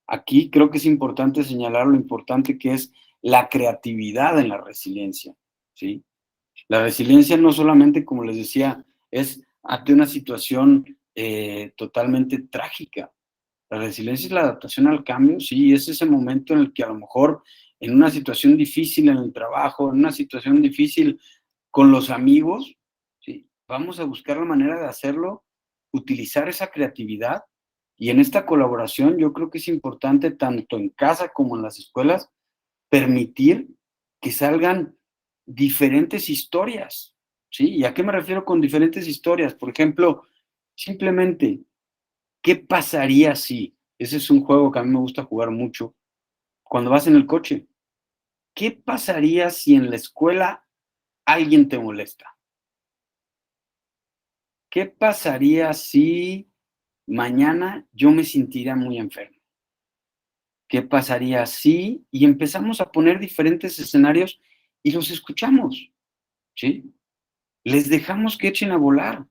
Aquí creo que es importante señalar lo importante que es la creatividad en la resiliencia, ¿sí? La resiliencia no solamente, como les decía, es ante una situación totalmente trágica. La resiliencia es la adaptación al cambio, sí, es ese momento en el que a lo mejor en una situación difícil en el trabajo, en una situación difícil con los amigos, ¿sí? Vamos a buscar la manera de hacerlo, utilizar esa creatividad y en esta colaboración yo creo que es importante tanto en casa como en las escuelas permitir que salgan diferentes historias, ¿sí? ¿Y a qué me refiero con diferentes historias? Por ejemplo, simplemente, ¿qué pasaría si? Ese es un juego que a mí me gusta jugar mucho. Cuando vas en el coche, ¿qué pasaría si en la escuela alguien te molesta? ¿Qué pasaría si mañana yo me sintiera muy enfermo? ¿Qué pasaría si? Y empezamos a poner diferentes escenarios y los escuchamos, ¿sí? Les dejamos que echen a volar.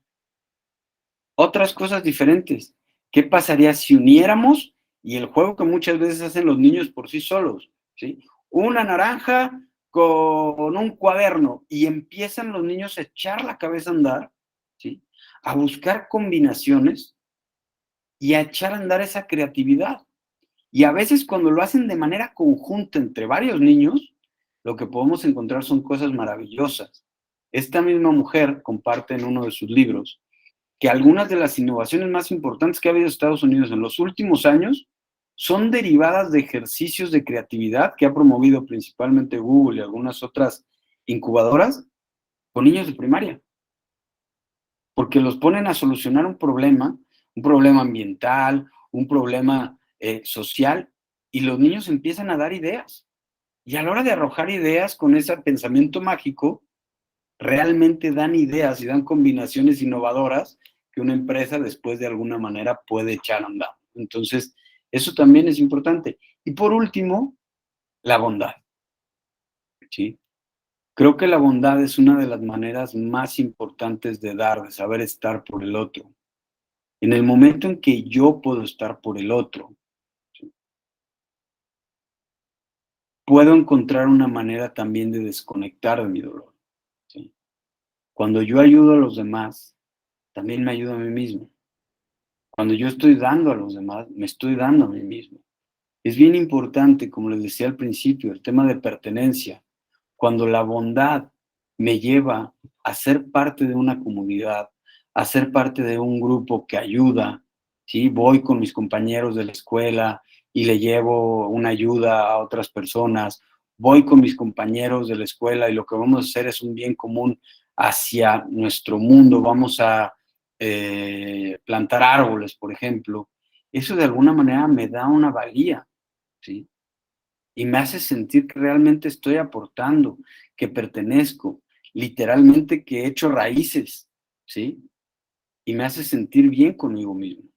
Otras cosas diferentes. ¿Qué pasaría si uniéramos? Y el juego que muchas veces hacen los niños por sí solos, ¿sí? Una naranja con un cuaderno y empiezan los niños a echar la cabeza a andar, ¿sí? A buscar combinaciones y a echar a andar esa creatividad. Y a veces cuando lo hacen de manera conjunta entre varios niños, lo que podemos encontrar son cosas maravillosas. Esta misma mujer comparte en uno de sus libros que algunas de las innovaciones más importantes que ha habido en Estados Unidos en los últimos años son derivadas de ejercicios de creatividad que ha promovido principalmente Google y algunas otras incubadoras con niños de primaria, porque los ponen a solucionar un problema ambiental, un problema social, y los niños empiezan a dar ideas. Y a la hora de arrojar ideas con ese pensamiento mágico, realmente dan ideas y dan combinaciones innovadoras que una empresa después de alguna manera puede echar a andar. Entonces, eso también es importante. Y por último, la bondad, ¿sí? Creo que la bondad es una de las maneras más importantes de dar, de saber estar por el otro. En el momento en que yo puedo estar por el otro, ¿sí? Puedo encontrar una manera también de desconectar de mi dolor, ¿sí? Cuando yo ayudo a los demás, también me ayudo a mí mismo. Cuando yo estoy dando a los demás, me estoy dando a mí mismo. Es bien importante, como les decía al principio, el tema de pertenencia. Cuando la bondad me lleva a ser parte de una comunidad, a ser parte de un grupo que ayuda, ¿sí? Voy con mis compañeros de la escuela y le llevo una ayuda a otras personas, voy con mis compañeros de la escuela y lo que vamos a hacer es un bien común hacia nuestro mundo, vamos a plantar árboles, por ejemplo. Eso de alguna manera me da una valía, ¿sí? Y me hace sentir que realmente estoy aportando, que pertenezco, literalmente que he hecho raíces, ¿sí? Y me hace sentir bien conmigo mismo.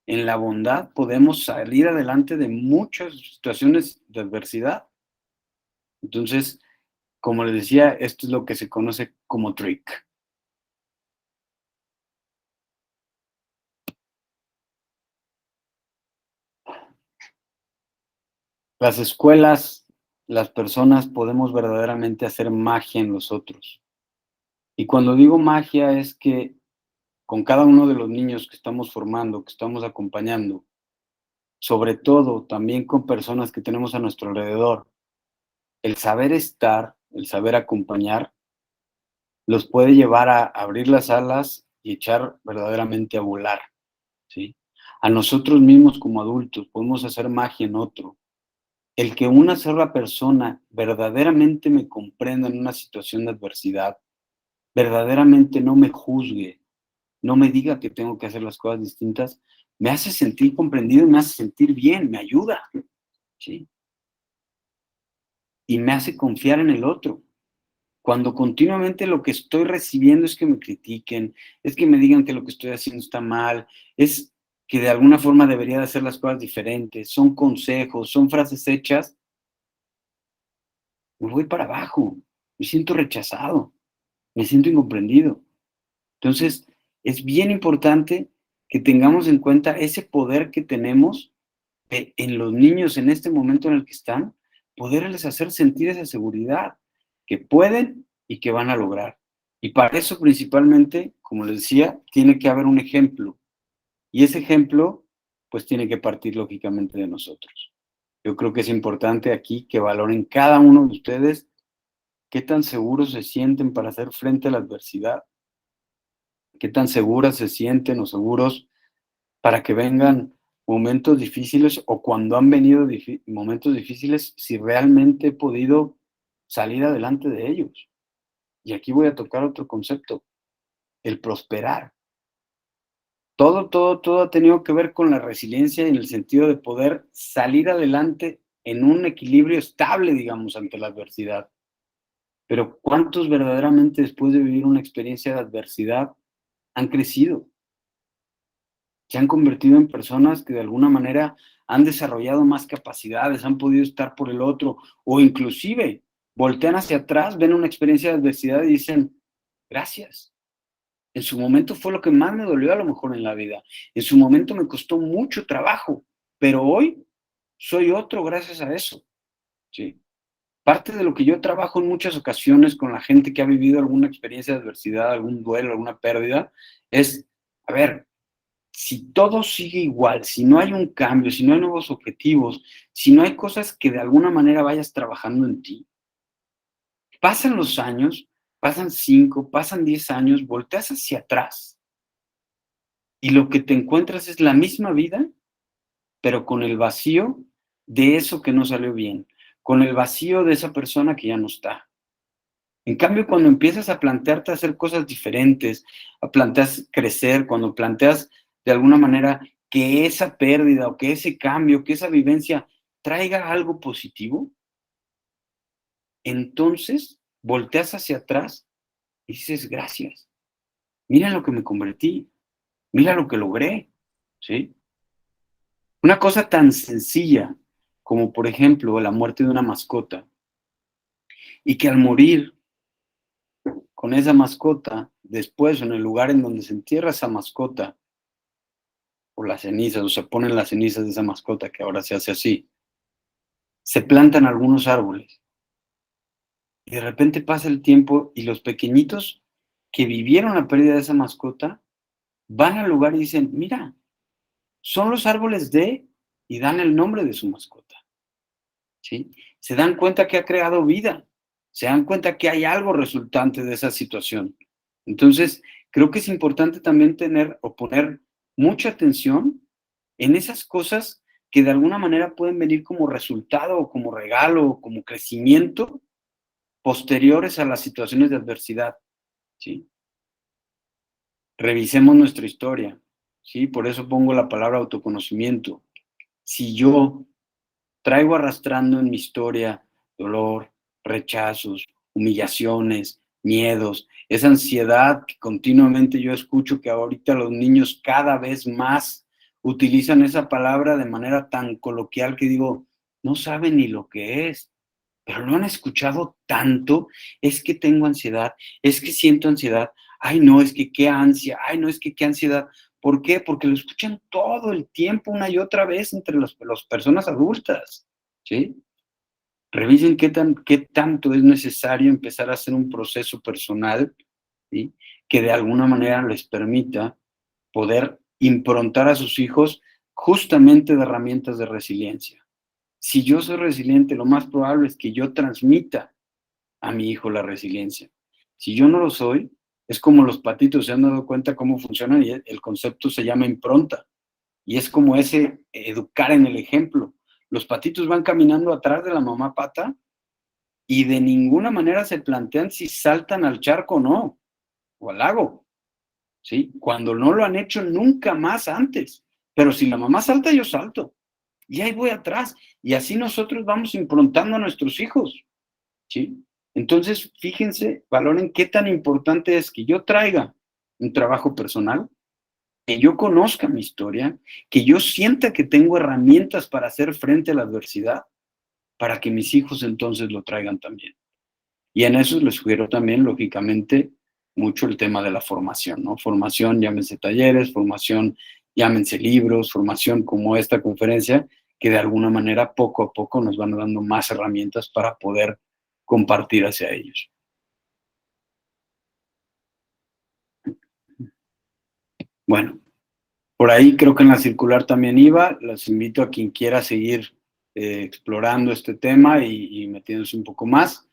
En la bondad podemos salir adelante de muchas situaciones de adversidad. Entonces, como les decía, esto es lo que se conoce como trick. Las escuelas, las personas podemos verdaderamente hacer magia en los otros. Y cuando digo magia es que con cada uno de los niños que estamos formando, que estamos acompañando, sobre todo también con personas que tenemos a nuestro alrededor, el saber estar, el saber acompañar, los puede llevar a abrir las alas y echar verdaderamente a volar, ¿sí? A nosotros mismos como adultos podemos hacer magia en otro. El que una sola persona verdaderamente me comprenda en una situación de adversidad, verdaderamente no me juzgue, no me diga que tengo que hacer las cosas distintas, me hace sentir comprendido, me hace sentir bien, me ayuda, ¿sí? Y me hace confiar en el otro. Cuando continuamente lo que estoy recibiendo es que me critiquen, es que me digan que lo que estoy haciendo está mal, es que de alguna forma debería de hacer las cosas diferentes, son consejos, son frases hechas, me voy para abajo, me siento rechazado, me siento incomprendido. Entonces, es bien importante que tengamos en cuenta ese poder que tenemos en los niños en este momento en el que están, poderles hacer sentir esa seguridad, que pueden y que van a lograr. Y para eso principalmente, como les decía, tiene que haber un ejemplo. Y ese ejemplo, pues tiene que partir lógicamente de nosotros. Yo creo que es importante aquí que valoren cada uno de ustedes qué tan seguros se sienten para hacer frente a la adversidad, qué tan seguras se sienten o seguros para que vengan momentos difíciles o cuando han venido momentos difíciles, si realmente he podido salir adelante de ellos. Y aquí voy a tocar otro concepto, el prosperar. Todo ha tenido que ver con la resiliencia en el sentido de poder salir adelante en un equilibrio estable, digamos, ante la adversidad. Pero ¿cuántos verdaderamente después de vivir una experiencia de adversidad han crecido? Se han convertido en personas que de alguna manera han desarrollado más capacidades, han podido estar por el otro, o inclusive voltean hacia atrás, ven una experiencia de adversidad y dicen, gracias. En su momento fue lo que más me dolió a lo mejor en la vida. En su momento me costó mucho trabajo, pero hoy soy otro gracias a eso. ¿Sí? Parte de lo que yo trabajo en muchas ocasiones con la gente que ha vivido alguna experiencia de adversidad, algún duelo, alguna pérdida, es, a ver, si todo sigue igual, si no hay un cambio, si no hay nuevos objetivos, si no hay cosas que de alguna manera vayas trabajando en ti, pasan los años, pasan 5, pasan 10 años, volteas hacia atrás y lo que te encuentras es la misma vida, pero con el vacío de eso que no salió bien, con el vacío de esa persona que ya no está. En cambio, cuando empiezas a plantearte hacer cosas diferentes, a planteas crecer, cuando planteas de alguna manera que esa pérdida o que ese cambio, que esa vivencia traiga algo positivo, entonces volteas hacia atrás y dices, gracias, mira lo que me convertí, mira lo que logré, ¿sí? Una cosa tan sencilla como, por ejemplo, la muerte de una mascota, y que al morir con esa mascota, después en el lugar en donde se entierra esa mascota, o las cenizas, o se ponen las cenizas de esa mascota, que ahora se hace así, se plantan algunos árboles. Y de repente pasa el tiempo y los pequeñitos que vivieron la pérdida de esa mascota van al lugar y dicen, mira, son los árboles de, y dan el nombre de su mascota. ¿Sí? Se dan cuenta que ha creado vida, se dan cuenta que hay algo resultante de esa situación. Entonces, creo que es importante también tener o poner mucha atención en esas cosas que de alguna manera pueden venir como resultado o como regalo o como crecimiento posteriores a las situaciones de adversidad, ¿sí? Revisemos nuestra historia, ¿sí? Por eso pongo la palabra autoconocimiento. Si yo traigo arrastrando en mi historia dolor, rechazos, humillaciones, miedos, esa ansiedad que continuamente yo escucho que ahorita los niños cada vez más utilizan esa palabra de manera tan coloquial que digo, no saben ni lo que es, pero lo han escuchado tanto, es que tengo ansiedad, es que siento ansiedad, ay no, es que qué ansia, ay no, es que qué ansiedad. ¿Por qué? Porque lo escuchan todo el tiempo, una y otra vez entre las personas adultas, ¿sí? Revisen qué tanto es necesario empezar a hacer un proceso personal, ¿sí? Que de alguna manera les permita poder improntar a sus hijos justamente de herramientas de resiliencia. Si yo soy resiliente, lo más probable es que yo transmita a mi hijo la resiliencia. Si yo no lo soy, es como los patitos, se han dado cuenta cómo funcionan y el concepto se llama impronta. Y es como ese educar en el ejemplo. Los patitos van caminando atrás de la mamá pata y de ninguna manera se plantean si saltan al charco o no, o al lago, ¿sí? Cuando no lo han hecho nunca más antes. Pero si la mamá salta, yo salto. Y ahí voy atrás. Y así nosotros vamos improntando a nuestros hijos, ¿sí? Entonces, fíjense, valoren qué tan importante es que yo traiga un trabajo personal, que yo conozca mi historia, que yo sienta que tengo herramientas para hacer frente a la adversidad, para que mis hijos entonces lo traigan también. Y en eso les sugiero también, lógicamente, mucho el tema de la formación, ¿no? Formación, llámense talleres, formación, llámense libros, formación como esta conferencia, que de alguna manera poco a poco nos van dando más herramientas para poder compartir hacia ellos. Bueno, por ahí creo que en la circular también iba. Los invito a quien quiera seguir explorando este tema y metiéndose un poco más.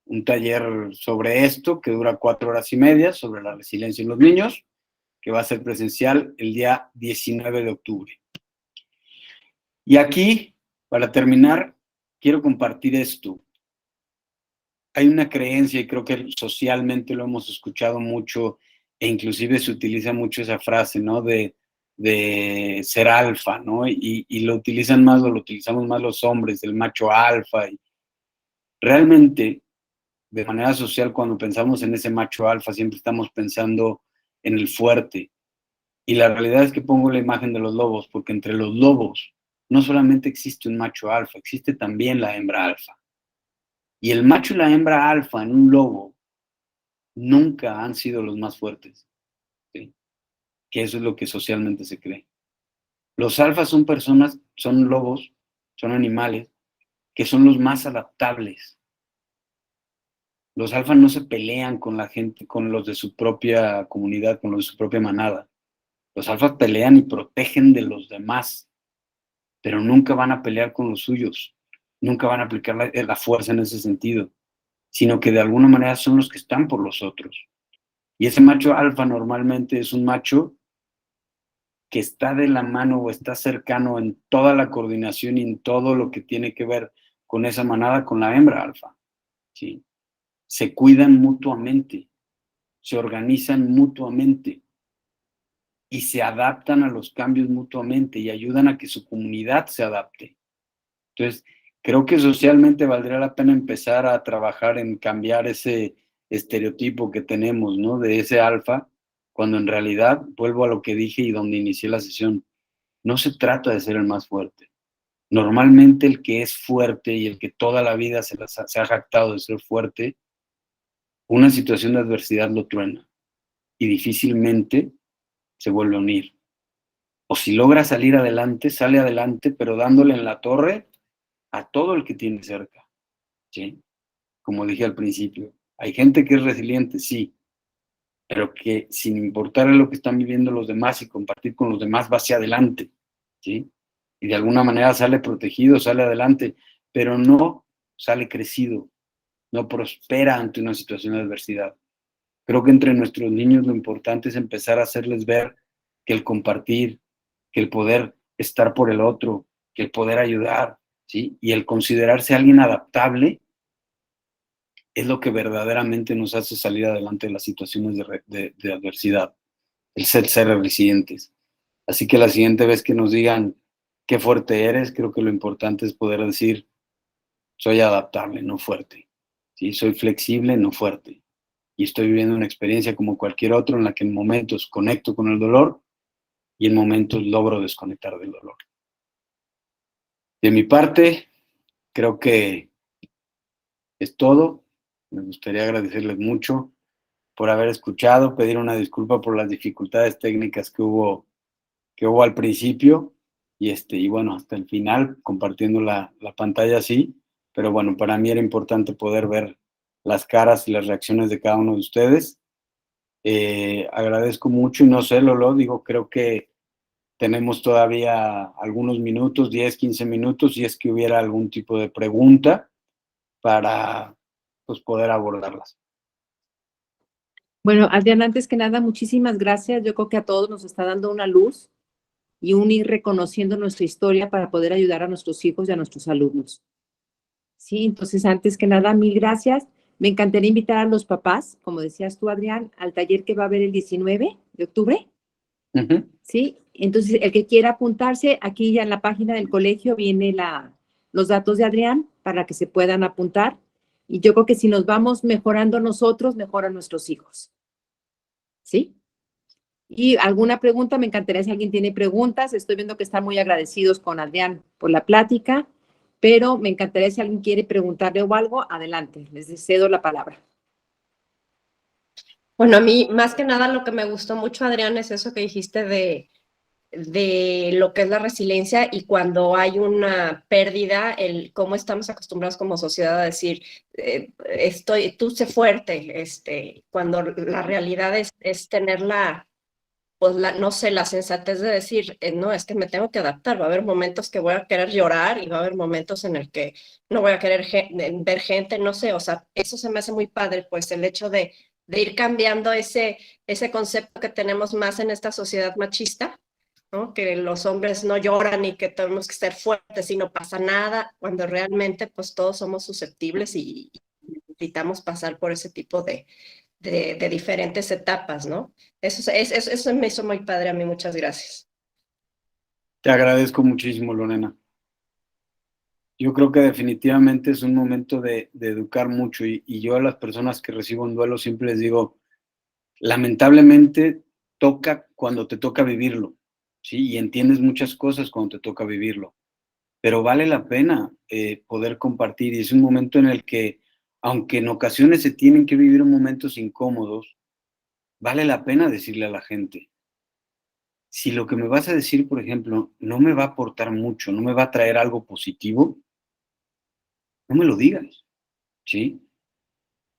Un taller sobre esto que dura 4 horas y media, sobre la resiliencia en los niños, que va a ser presencial el día 19 de octubre. Y aquí, para terminar, quiero compartir esto. Hay una creencia, y creo que socialmente lo hemos escuchado mucho, e inclusive se utiliza mucho esa frase, ¿no? De ser alfa, ¿no? Y lo utilizan más, o lo utilizamos más los hombres, el macho alfa. Y realmente, de manera social, cuando pensamos en ese macho alfa, siempre estamos pensando en el fuerte. Y la realidad es que pongo la imagen de los lobos, porque entre los lobos no solamente existe un macho alfa, existe también la hembra alfa. Y el macho y la hembra alfa en un lobo nunca han sido los más fuertes, ¿sí? Que eso es lo que socialmente se cree. Los alfas son personas, son lobos, son animales que son los más adaptables. Los alfas no se pelean con la gente, con los de su propia comunidad, con los de su propia manada. Los alfas pelean y protegen de los demás, pero nunca van a pelear con los suyos, nunca van a aplicar la fuerza en ese sentido, sino que de alguna manera son los que están por los otros. Y ese macho alfa normalmente es un macho que está de la mano o está cercano en toda la coordinación y en todo lo que tiene que ver con esa manada, con la hembra alfa, ¿sí? Se cuidan mutuamente, se organizan mutuamente y se adaptan a los cambios mutuamente y ayudan a que su comunidad se adapte. Entonces, creo que socialmente valdría la pena empezar a trabajar en cambiar ese estereotipo que tenemos, ¿no? De ese alfa, cuando en realidad, vuelvo a lo que dije y donde inicié la sesión, no se trata de ser el más fuerte. Normalmente el que es fuerte y el que toda la vida se ha jactado de ser fuerte, una situación de adversidad lo truena y difícilmente se vuelve a unir. O si logra salir adelante, sale adelante, pero dándole en la torre a todo el que tiene cerca, ¿sí? Como dije al principio, hay gente que es resiliente, sí, pero que sin importar lo que están viviendo los demás y compartir con los demás, va hacia adelante, ¿sí? Y de alguna manera sale protegido, sale adelante, pero no sale crecido, no prospera ante una situación de adversidad. Creo que entre nuestros niños lo importante es empezar a hacerles ver que el compartir, que el poder estar por el otro, que el poder ayudar, ¿sí? Y el considerarse alguien adaptable es lo que verdaderamente nos hace salir adelante de las situaciones de adversidad, el ser resilientes. Así que la siguiente vez que nos digan qué fuerte eres, creo que lo importante es poder decir, soy adaptable, no fuerte, ¿sí? Soy flexible, no fuerte. Y estoy viviendo una experiencia como cualquier otro en la que en momentos conecto con el dolor y en momentos logro desconectar del dolor. De mi parte, creo que es todo. Me gustaría agradecerles mucho por haber escuchado, pedir una disculpa por las dificultades técnicas que hubo al principio y bueno, hasta el final, compartiendo la pantalla así. Pero bueno, para mí era importante poder ver las caras y las reacciones de cada uno de ustedes. Agradezco mucho y no sé, Lolo, digo, creo que tenemos todavía algunos minutos, 10, 15 minutos, si es que hubiera algún tipo de pregunta para pues, poder abordarlas. Bueno, Adrián, antes que nada, muchísimas gracias. Yo creo que a todos nos está dando una luz y un ir reconociendo nuestra historia para poder ayudar a nuestros hijos y a nuestros alumnos. Sí, entonces, antes que nada, mil gracias. Me encantaría invitar a los papás, como decías tú, Adrián, al taller que va a haber el 19 de octubre. Sí, entonces el que quiera apuntarse, aquí ya en la página del colegio viene los datos de Adrián para que se puedan apuntar. Y yo creo que si nos vamos mejorando nosotros, mejoran nuestros hijos. ¿Sí? Y alguna pregunta, me encantaría si alguien tiene preguntas. Estoy viendo que están muy agradecidos con Adrián por la plática, pero me encantaría si alguien quiere preguntarle o algo, adelante, les cedo la palabra. Bueno, a mí más que nada lo que me gustó mucho, Adrián, es eso que dijiste de lo que es la resiliencia y cuando hay una pérdida, el cómo estamos acostumbrados como sociedad a decir, tú sé fuerte, cuando la realidad es tener pues no sé, la sensatez de decir, no, es que me tengo que adaptar, va a haber momentos que voy a querer llorar y va a haber momentos en el que no voy a querer ver gente, no sé, o sea, eso se me hace muy padre, pues el hecho de ir cambiando ese concepto que tenemos más en esta sociedad machista, ¿no? Que los hombres no lloran y que tenemos que ser fuertes y no pasa nada, cuando realmente pues todos somos susceptibles y necesitamos pasar por ese tipo de diferentes etapas, ¿no? Eso me hizo muy padre a mí, muchas gracias. Te agradezco muchísimo, Lorena. Yo creo que definitivamente es un momento de educar mucho y yo a las personas que recibo un duelo siempre les digo, lamentablemente toca cuando te toca vivirlo, ¿sí? Y entiendes muchas cosas cuando te toca vivirlo, pero vale la pena poder compartir y es un momento en el que, aunque en ocasiones se tienen que vivir momentos incómodos, vale la pena decirle a la gente, si lo que me vas a decir, por ejemplo, no me va a aportar mucho, no me va a traer algo positivo, no me lo digas, ¿sí?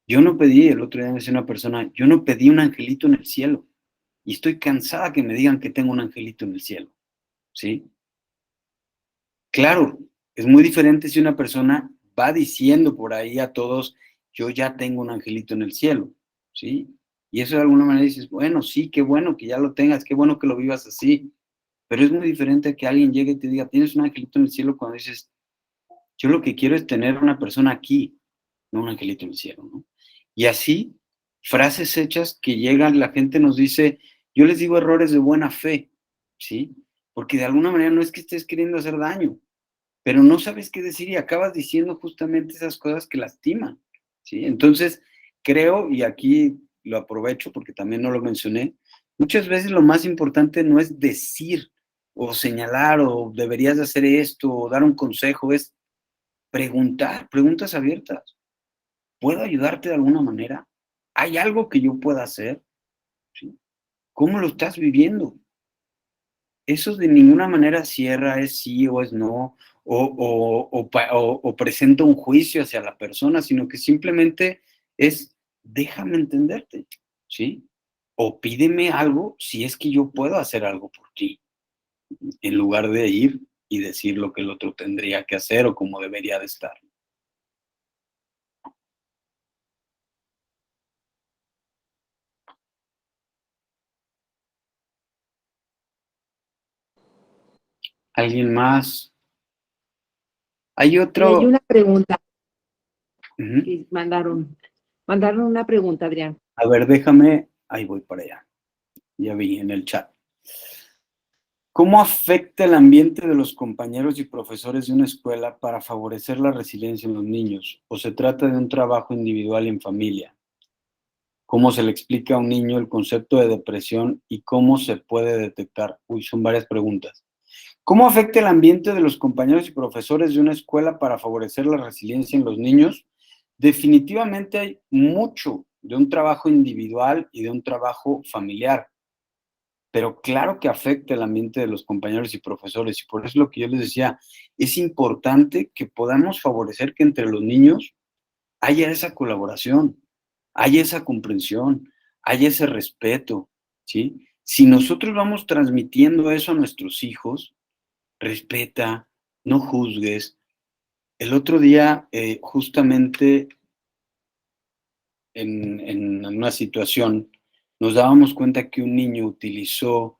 Yo no pedí, el otro día me decía una persona, yo no pedí un angelito en el cielo y estoy cansada que me digan que tengo un angelito en el cielo, ¿sí? Claro, es muy diferente si una persona va diciendo por ahí a todos, yo ya tengo un angelito en el cielo, ¿sí? Y eso de alguna manera dices, bueno, sí, qué bueno que ya lo tengas, qué bueno que lo vivas así, pero es muy diferente que alguien llegue y te diga, tienes un angelito en el cielo cuando dices, yo lo que quiero es tener una persona aquí, no un angelito en el cielo, ¿no? Y así, frases hechas que llegan, la gente nos dice, yo les digo errores de buena fe, ¿sí? Porque de alguna manera no es que estés queriendo hacer daño, pero no sabes qué decir y acabas diciendo justamente esas cosas que lastiman, ¿sí? Entonces, creo, y aquí lo aprovecho porque también no lo mencioné, muchas veces lo más importante no es decir o señalar o deberías de hacer esto o dar un consejo, es preguntar, preguntas abiertas. ¿Puedo ayudarte de alguna manera? ¿Hay algo que yo pueda hacer? ¿Sí? ¿Cómo lo estás viviendo? Eso de ninguna manera cierra, es sí o es no, o presenta un juicio hacia la persona, sino que simplemente es, déjame entenderte, ¿sí? O pídeme algo si es que yo puedo hacer algo por ti, en lugar de ir y decir lo que el otro tendría que hacer o cómo debería de estar. ¿Alguien más? Hay otro. Y hay una pregunta Uh-huh. que mandaron una pregunta, Adrián. A ver, déjame, ahí voy para allá. Ya vi en el chat. ¿Cómo afecta el ambiente de los compañeros y profesores de una escuela para favorecer la resiliencia en los niños? ¿O se trata de un trabajo individual y en familia? ¿Cómo se le explica a un niño el concepto de depresión y cómo se puede detectar? Uy, son varias preguntas. ¿Cómo afecta el ambiente de los compañeros y profesores de una escuela para favorecer la resiliencia en los niños? Definitivamente hay mucho de un trabajo individual y de un trabajo familiar, pero claro que afecta el ambiente de los compañeros y profesores, y por eso lo que yo les decía, es importante que podamos favorecer que entre los niños haya esa colaboración, haya esa comprensión, haya ese respeto, ¿sí? Si nosotros vamos transmitiendo eso a nuestros hijos, respeta, no juzgues. El otro día, justamente en una situación, nos dábamos cuenta que un niño utilizó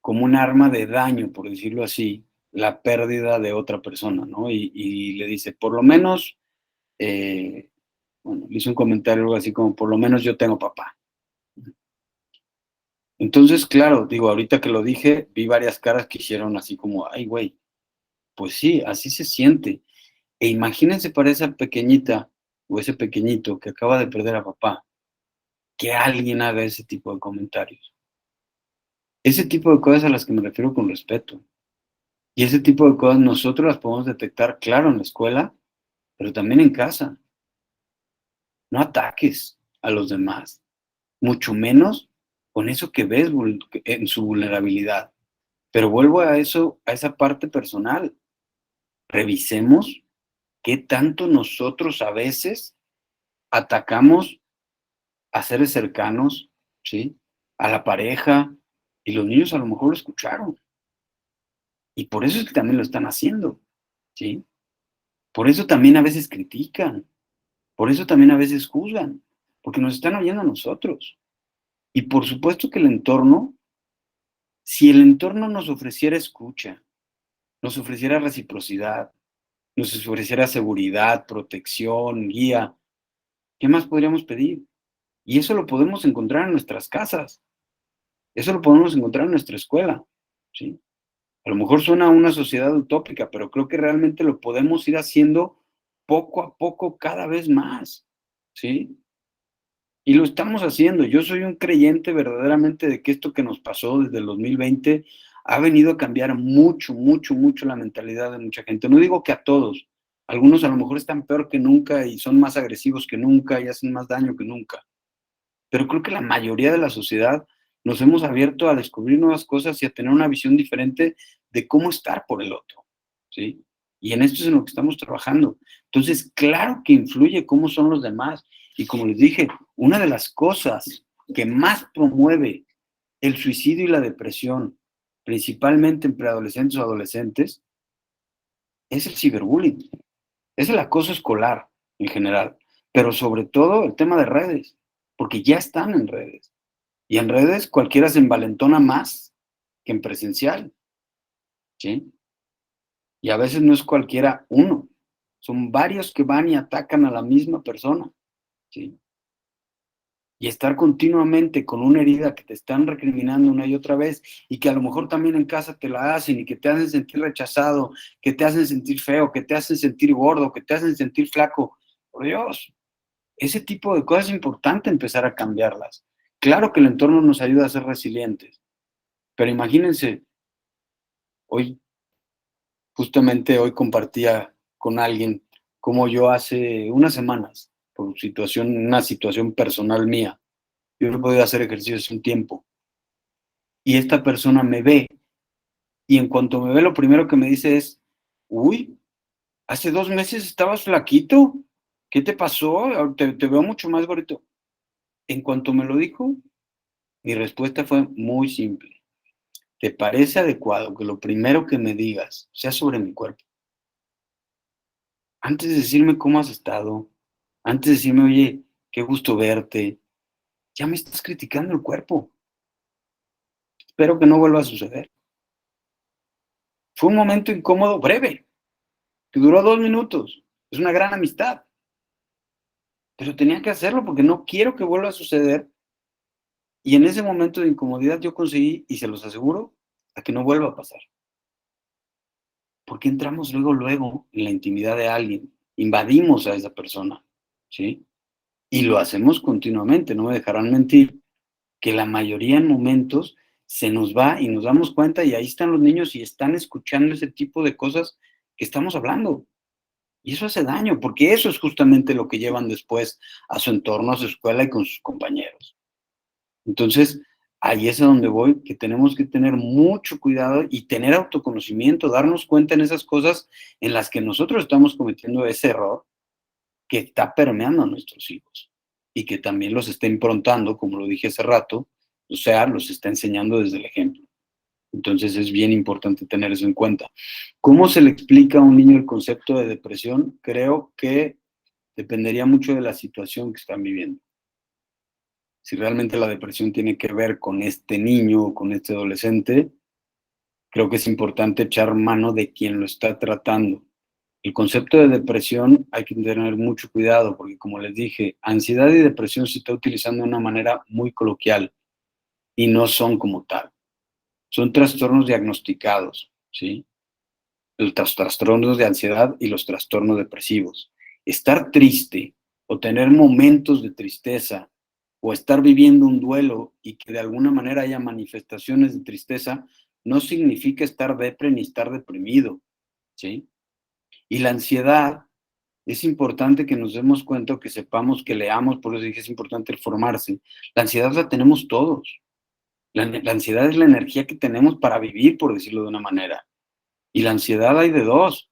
como un arma de daño, por decirlo así, la pérdida de otra persona, ¿no? Y le dice, por lo menos, bueno, le hizo un comentario algo así como, por lo menos yo tengo papá. Entonces, claro, digo, ahorita que lo dije, vi varias caras que hicieron así como, ay, güey, pues sí, así se siente. E imagínense para esa pequeñita o ese pequeñito que acaba de perder a papá, que alguien haga ese tipo de comentarios. Ese tipo de cosas a las que me refiero con respeto. Y ese tipo de cosas nosotros las podemos detectar, claro, en la escuela, pero también en casa. No ataques a los demás, mucho menos con eso que ves en su vulnerabilidad. Pero vuelvo a eso, a esa parte personal. Revisemos qué tanto nosotros a veces atacamos a seres cercanos, ¿sí? A la pareja, y los niños a lo mejor lo escucharon. Y por eso es que también lo están haciendo, ¿sí? Por eso también a veces critican, por eso también a veces juzgan, porque nos están oyendo a nosotros. Y por supuesto que el entorno, si el entorno nos ofreciera escucha, nos ofreciera reciprocidad, nos ofreciera seguridad, protección, guía, ¿qué más podríamos pedir? Y eso lo podemos encontrar en nuestras casas, eso lo podemos encontrar en nuestra escuela, ¿sí? A lo mejor suena a una sociedad utópica, pero creo que realmente lo podemos ir haciendo poco a poco cada vez más, ¿sí? Y lo estamos haciendo. Yo soy un creyente verdaderamente de que esto que nos pasó desde el 2020 ha venido a cambiar mucho, mucho, mucho la mentalidad de mucha gente. No digo que a todos. Algunos a lo mejor están peor que nunca y son más agresivos que nunca y hacen más daño que nunca. Pero creo que la mayoría de la sociedad nos hemos abierto a descubrir nuevas cosas y a tener una visión diferente de cómo estar por el otro, ¿sí? Y en esto es en lo que estamos trabajando. Entonces, claro que influye cómo son los demás. Y como les dije, una de las cosas que más promueve el suicidio y la depresión, principalmente en preadolescentes o adolescentes, es el ciberbullying, es el acoso escolar en general, pero sobre todo el tema de redes, porque ya están en redes. Y en redes cualquiera se envalentona más que en presencial, ¿sí? Y a veces no es cualquiera uno, son varios que van y atacan a la misma persona, ¿sí? Y estar continuamente con una herida que te están recriminando una y otra vez y que a lo mejor también en casa te la hacen y que te hacen sentir rechazado, que te hacen sentir feo, que te hacen sentir gordo, que te hacen sentir flaco. Por Dios, ese tipo de cosas es importante empezar a cambiarlas. Claro que el entorno nos ayuda a ser resilientes, pero imagínense, justamente hoy compartía con alguien como yo hace unas semanas, por una situación personal mía, yo no he podido hacer ejercicio hace un tiempo, y esta persona me ve, y en cuanto me ve lo primero que me dice es, uy, hace 2 meses estabas flaquito, ¿qué te pasó? Te veo mucho más gordito. En cuanto me lo dijo, mi respuesta fue muy simple. ¿Te parece adecuado que lo primero que me digas sea sobre mi cuerpo? Antes de decirme cómo has estado, antes de decirme, oye, qué gusto verte, ya me estás criticando el cuerpo. Espero que no vuelva a suceder. Fue un momento incómodo, breve, que duró 2 minutos. Es una gran amistad. Pero tenía que hacerlo porque no quiero que vuelva a suceder. Y en ese momento de incomodidad yo conseguí, y se los aseguro, a que no vuelva a pasar. Porque entramos luego en la intimidad de alguien, invadimos a esa persona, ¿sí? Y lo hacemos continuamente, no me dejarán mentir, que la mayoría en momentos se nos va y nos damos cuenta y ahí están los niños y están escuchando ese tipo de cosas que estamos hablando. Y eso hace daño, porque eso es justamente lo que llevan después a su entorno, a su escuela y con sus compañeros. Entonces, ahí es a donde voy, que tenemos que tener mucho cuidado y tener autoconocimiento, darnos cuenta en esas cosas en las que nosotros estamos cometiendo ese error que está permeando a nuestros hijos y que también los está improntando, como lo dije hace rato, o sea, los está enseñando desde el ejemplo. Entonces es bien importante tener eso en cuenta. ¿Cómo se le explica a un niño el concepto de depresión? Creo que dependería mucho de la situación que están viviendo. Si realmente la depresión tiene que ver con este niño o con este adolescente, creo que es importante echar mano de quien lo está tratando. El concepto de depresión hay que tener mucho cuidado porque, como les dije, ansiedad y depresión se está utilizando de una manera muy coloquial y no son como tal. Son trastornos diagnosticados, ¿sí? Los trastornos de ansiedad y los trastornos depresivos. Estar triste o tener momentos de tristeza, o estar viviendo un duelo y que de alguna manera haya manifestaciones de tristeza, no significa estar depre ni estar deprimido, ¿sí? Y la ansiedad, es importante que nos demos cuenta, que sepamos, que leamos, por eso dije es importante formarse. La ansiedad la tenemos todos. La ansiedad es la energía que tenemos para vivir, por decirlo de una manera. Y la ansiedad hay de dos.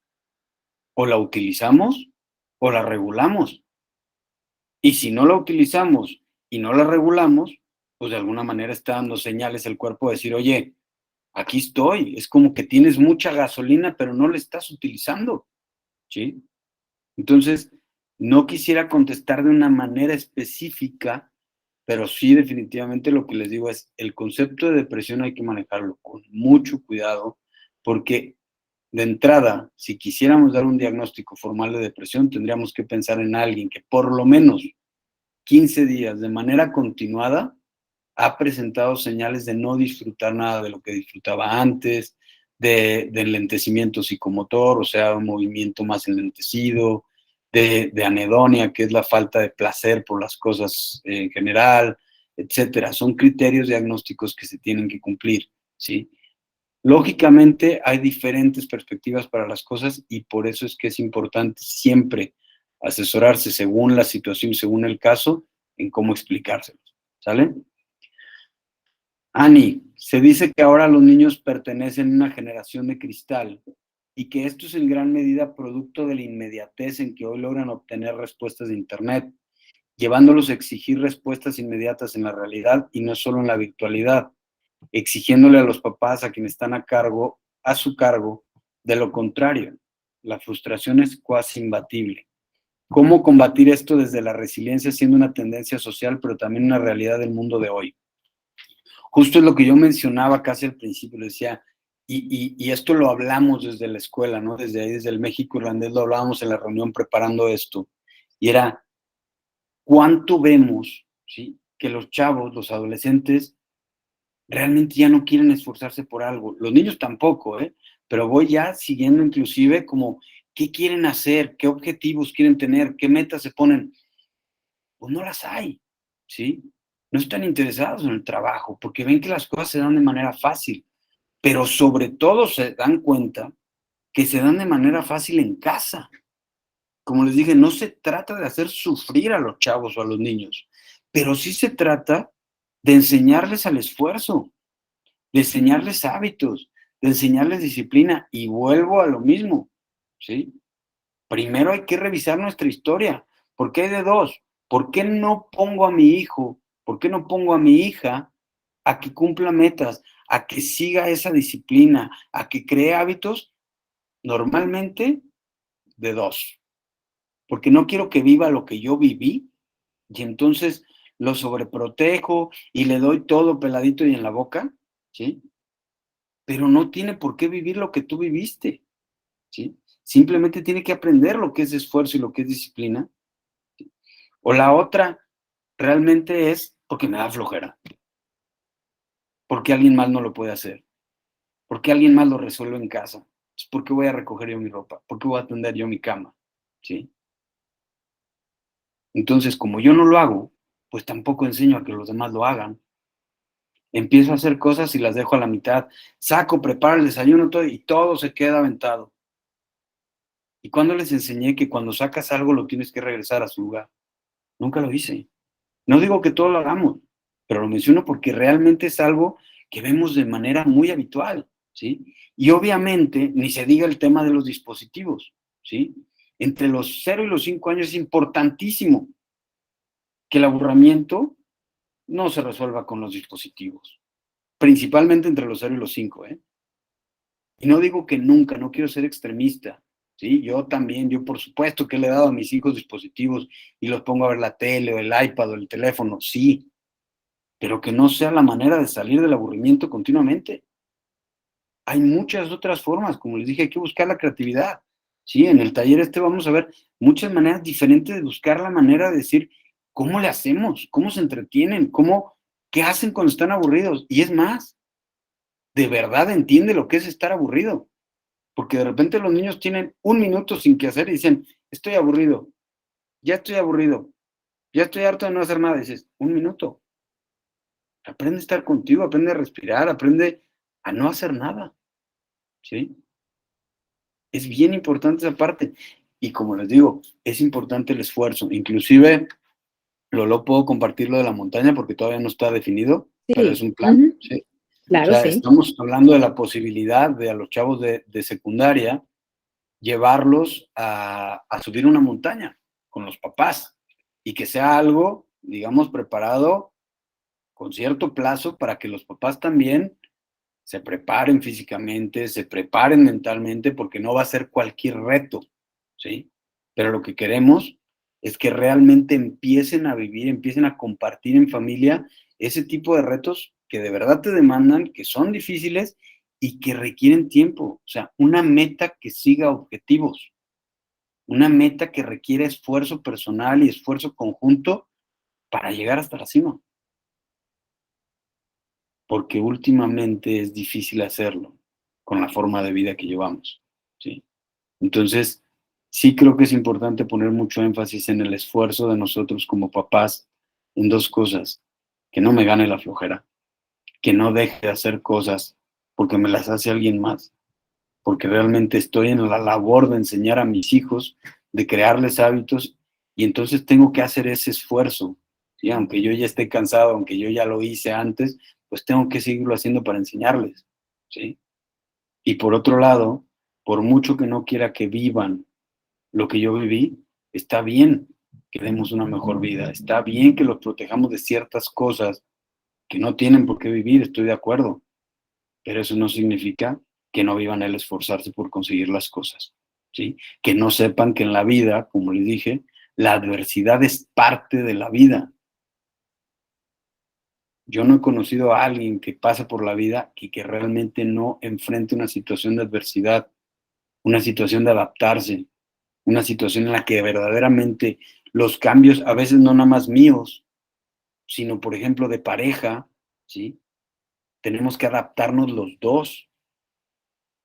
O la utilizamos o la regulamos. Y si no la utilizamos y no la regulamos, pues de alguna manera está dando señales el cuerpo de decir, oye, aquí estoy. Es como que tienes mucha gasolina, pero no la estás utilizando, ¿sí? Entonces, no quisiera contestar de una manera específica, pero sí definitivamente lo que les digo es, el concepto de depresión hay que manejarlo con mucho cuidado, porque de entrada, si quisiéramos dar un diagnóstico formal de depresión, tendríamos que pensar en alguien que por lo menos 15 días de manera continuada ha presentado señales de no disfrutar nada de lo que disfrutaba antes, de enlentecimiento psicomotor, o sea, un movimiento más enlentecido, de anedonia, que es la falta de placer por las cosas en general, etcétera. Son criterios diagnósticos que se tienen que cumplir, ¿sí? Lógicamente hay diferentes perspectivas para las cosas y por eso es que es importante siempre asesorarse según la situación, según el caso, en cómo explicárselos, ¿sale? Ani, se dice que ahora los niños pertenecen a una generación de cristal y que esto es en gran medida producto de la inmediatez en que hoy logran obtener respuestas de Internet, llevándolos a exigir respuestas inmediatas en la realidad y no solo en la virtualidad, exigiéndole a los papás, a quienes están a su cargo, de lo contrario. La frustración es cuasi imbatible. ¿Cómo combatir esto desde la resiliencia siendo una tendencia social, pero también una realidad del mundo de hoy? Justo es lo que yo mencionaba casi al principio, decía, y esto lo hablamos desde la escuela, ¿no? Desde ahí, desde el México irlandés, lo hablábamos en la reunión preparando esto, y era, ¿cuánto vemos, sí, que los chavos, los adolescentes, realmente ya no quieren esforzarse por algo? Los niños tampoco, pero voy ya siguiendo inclusive como, ¿qué quieren hacer? ¿Qué objetivos quieren tener? ¿Qué metas se ponen? Pues no las hay, ¿sí? No están interesados en el trabajo porque ven que las cosas se dan de manera fácil, pero sobre todo se dan cuenta que se dan de manera fácil en casa. Como les dije, no se trata de hacer sufrir a los chavos o a los niños, pero sí se trata de enseñarles al esfuerzo, de enseñarles hábitos, de enseñarles disciplina. Y vuelvo a lo mismo, ¿sí? Primero hay que revisar nuestra historia, porque hay de dos. ¿Por qué no pongo a mi hijo, por qué no pongo a mi hija a que cumpla metas, a que siga esa disciplina, a que cree hábitos? Normalmente de dos. Porque no quiero que viva lo que yo viví y entonces lo sobreprotejo y le doy todo peladito y en la boca, ¿sí? Pero no tiene por qué vivir lo que tú viviste, ¿sí? Simplemente tiene que aprender lo que es esfuerzo y lo que es disciplina. O la otra realmente es porque me da flojera. Porque alguien más no lo puede hacer. Porque alguien más lo resuelve en casa. ¿Por qué voy a recoger yo mi ropa? ¿Por qué voy a tender yo mi cama? ¿Sí? Entonces, como yo no lo hago, pues tampoco enseño a que los demás lo hagan. Empiezo a hacer cosas y las dejo a la mitad. Saco, preparo el desayuno todo, y todo se queda aventado. ¿Y cuándo les enseñé que cuando sacas algo lo tienes que regresar a su lugar? Nunca lo hice. No digo que todo lo hagamos, pero lo menciono porque realmente es algo que vemos de manera muy habitual, ¿sí? Y obviamente, ni se diga el tema de los dispositivos, ¿sí? Entre los 0 y los 5 años es importantísimo que el aburrimiento no se resuelva con los dispositivos, principalmente entre los 0 y los 5, ¿eh? Y no digo que nunca, no quiero ser extremista, ¿sí? Yo también, yo por supuesto que le he dado a mis hijos dispositivos y los pongo a ver la tele o el iPad o el teléfono, sí, pero que no sea la manera de salir del aburrimiento continuamente. Hay muchas otras formas, como les dije, hay que buscar la creatividad, ¿sí? En el taller vamos a ver muchas maneras diferentes de buscar la manera de decir, ¿cómo le hacemos? ¿Cómo se entretienen? ¿Qué hacen cuando están aburridos? Y es más, de verdad entiende lo que es estar aburrido. Porque de repente los niños tienen 1 minuto sin qué hacer y dicen, estoy aburrido. ya estoy aburrido, ya estoy harto de no hacer nada. Dices, 1 minuto. Aprende a estar contigo, aprende a respirar, aprende a no hacer nada. ¿Sí? Es bien importante esa parte. Y como les digo, es importante el esfuerzo. Inclusive, lo puedo compartir lo de la montaña porque todavía no está definido, pero es un plan. ¿Sí? O Claro, sea, sí. estamos hablando de la posibilidad de a los chavos de secundaria llevarlos a subir una montaña con los papás y que sea algo, digamos, preparado con cierto plazo para que los papás también se preparen físicamente, se preparen mentalmente, porque no va a ser cualquier reto, ¿sí? Pero lo que queremos es que realmente empiecen a vivir, empiecen a compartir en familia ese tipo de retos que de verdad te demandan, que son difíciles y que requieren tiempo. O sea, una meta que siga objetivos, una meta que requiere esfuerzo personal y esfuerzo conjunto para llegar hasta la cima. Porque últimamente es difícil hacerlo con la forma de vida que llevamos, ¿sí? Entonces, sí creo que es importante poner mucho énfasis en el esfuerzo de nosotros como papás en 2 cosas: que no me gane la flojera, que no deje de hacer cosas porque me las hace alguien más, porque realmente estoy en la labor de enseñar a mis hijos, de crearles hábitos, y entonces tengo que hacer ese esfuerzo, ¿sí? Aunque yo ya esté cansado, aunque yo ya lo hice antes, pues tengo que seguirlo haciendo para enseñarles, ¿sí? Y por otro lado, por mucho que no quiera que vivan lo que yo viví, está bien que demos una mejor vida, está bien que los protejamos de ciertas cosas que no tienen por qué vivir, estoy de acuerdo, pero eso no significa que no vivan el esforzarse por conseguir las cosas, ¿sí? Que no sepan que en la vida, como les dije, la adversidad es parte de la vida. Yo no he conocido a alguien que pase por la vida y que realmente no enfrente una situación de adversidad, una situación de adaptarse, una situación en la que verdaderamente los cambios, a veces no nada más míos, sino por ejemplo de pareja, ¿sí? Tenemos que adaptarnos los dos.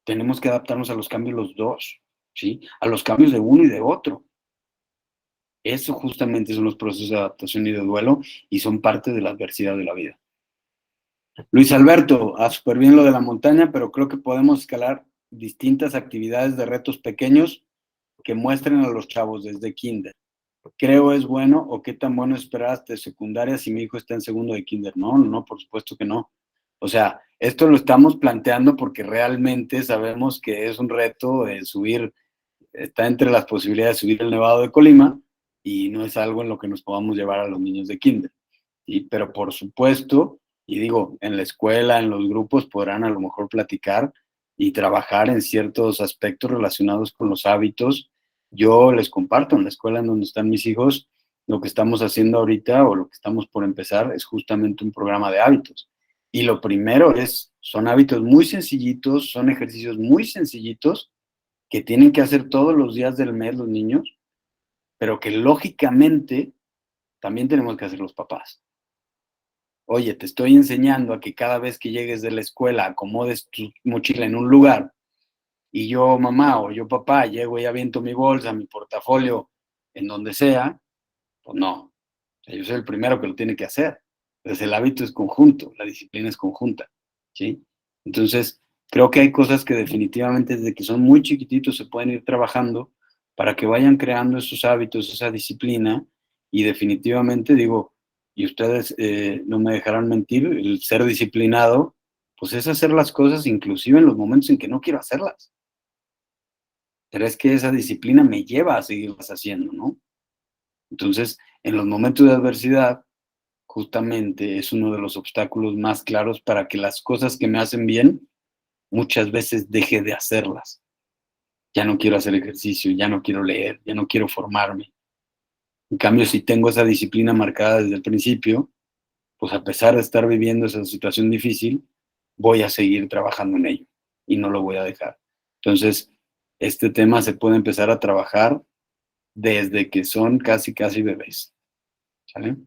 Tenemos que adaptarnos a los cambios los dos, ¿sí? A los cambios de uno y de otro. Eso justamente son los procesos de adaptación y de duelo y son parte de la adversidad de la vida. Luis Alberto, súper bien lo de la montaña, pero creo que podemos escalar distintas actividades de retos pequeños que muestren a los chavos desde kinder. Creo es bueno, o qué tan bueno esperar hasta secundaria si mi hijo está en segundo de kinder. No, por supuesto que no. O sea, esto lo estamos planteando porque realmente sabemos que es un reto de subir, está entre las posibilidades de subir el Nevado de Colima y no es algo en lo que nos podamos llevar a los niños de kinder. ¿Sí? Pero por supuesto, y digo, en la escuela, en los grupos podrán a lo mejor platicar y trabajar en ciertos aspectos relacionados con los hábitos. Yo les comparto en la escuela en donde están mis hijos, lo que estamos haciendo ahorita o lo que estamos por empezar es justamente un programa de hábitos. Y lo primero son hábitos muy sencillitos, son ejercicios muy sencillitos que tienen que hacer todos los días del mes los niños, pero que lógicamente también tenemos que hacer los papás. Oye, te estoy enseñando a que cada vez que llegues de la escuela acomodes tu mochila en un lugar y yo, mamá, o yo, papá, llego y aviento mi bolsa, mi portafolio, en donde sea, pues no. O sea, yo soy el primero que lo tiene que hacer. Entonces el hábito es conjunto, la disciplina es conjunta, ¿sí? Entonces, creo que hay cosas que definitivamente desde que son muy chiquititos se pueden ir trabajando para que vayan creando esos hábitos, esa disciplina, y definitivamente digo, y ustedes no me dejarán mentir, el ser disciplinado, pues es hacer las cosas inclusive en los momentos en que no quiero hacerlas. Pero es que esa disciplina me lleva a seguirlas haciendo, ¿no? Entonces, en los momentos de adversidad, justamente es uno de los obstáculos más claros para que las cosas que me hacen bien, muchas veces deje de hacerlas. Ya no quiero hacer ejercicio, ya no quiero leer, ya no quiero formarme. En cambio, si tengo esa disciplina marcada desde el principio, pues a pesar de estar viviendo esa situación difícil, voy a seguir trabajando en ello y no lo voy a dejar. Entonces, este tema se puede empezar a trabajar desde que son casi bebés. ¿Sale?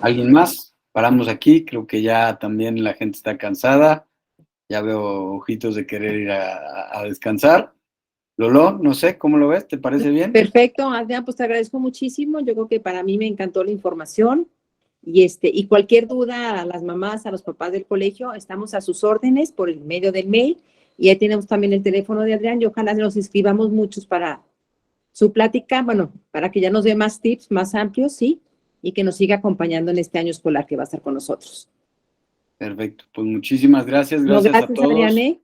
¿Alguien más? Paramos aquí, creo que ya también la gente está cansada, ya veo ojitos de querer ir a descansar. Lolo, no sé, ¿cómo lo ves? ¿Te parece bien? Perfecto, Adrián, pues te agradezco muchísimo. Yo creo que para mí me encantó la información. Y cualquier duda a las mamás, a los papás del colegio, estamos a sus órdenes por el medio del mail. Y ahí tenemos también el teléfono de Adrián y ojalá nos inscribamos muchos para su plática, bueno, para que ya nos dé más tips, más amplios, sí, y que nos siga acompañando en este año escolar que va a estar con nosotros. Perfecto, pues muchísimas gracias, No, gracias a gracias, todos. Adrián, ¿eh?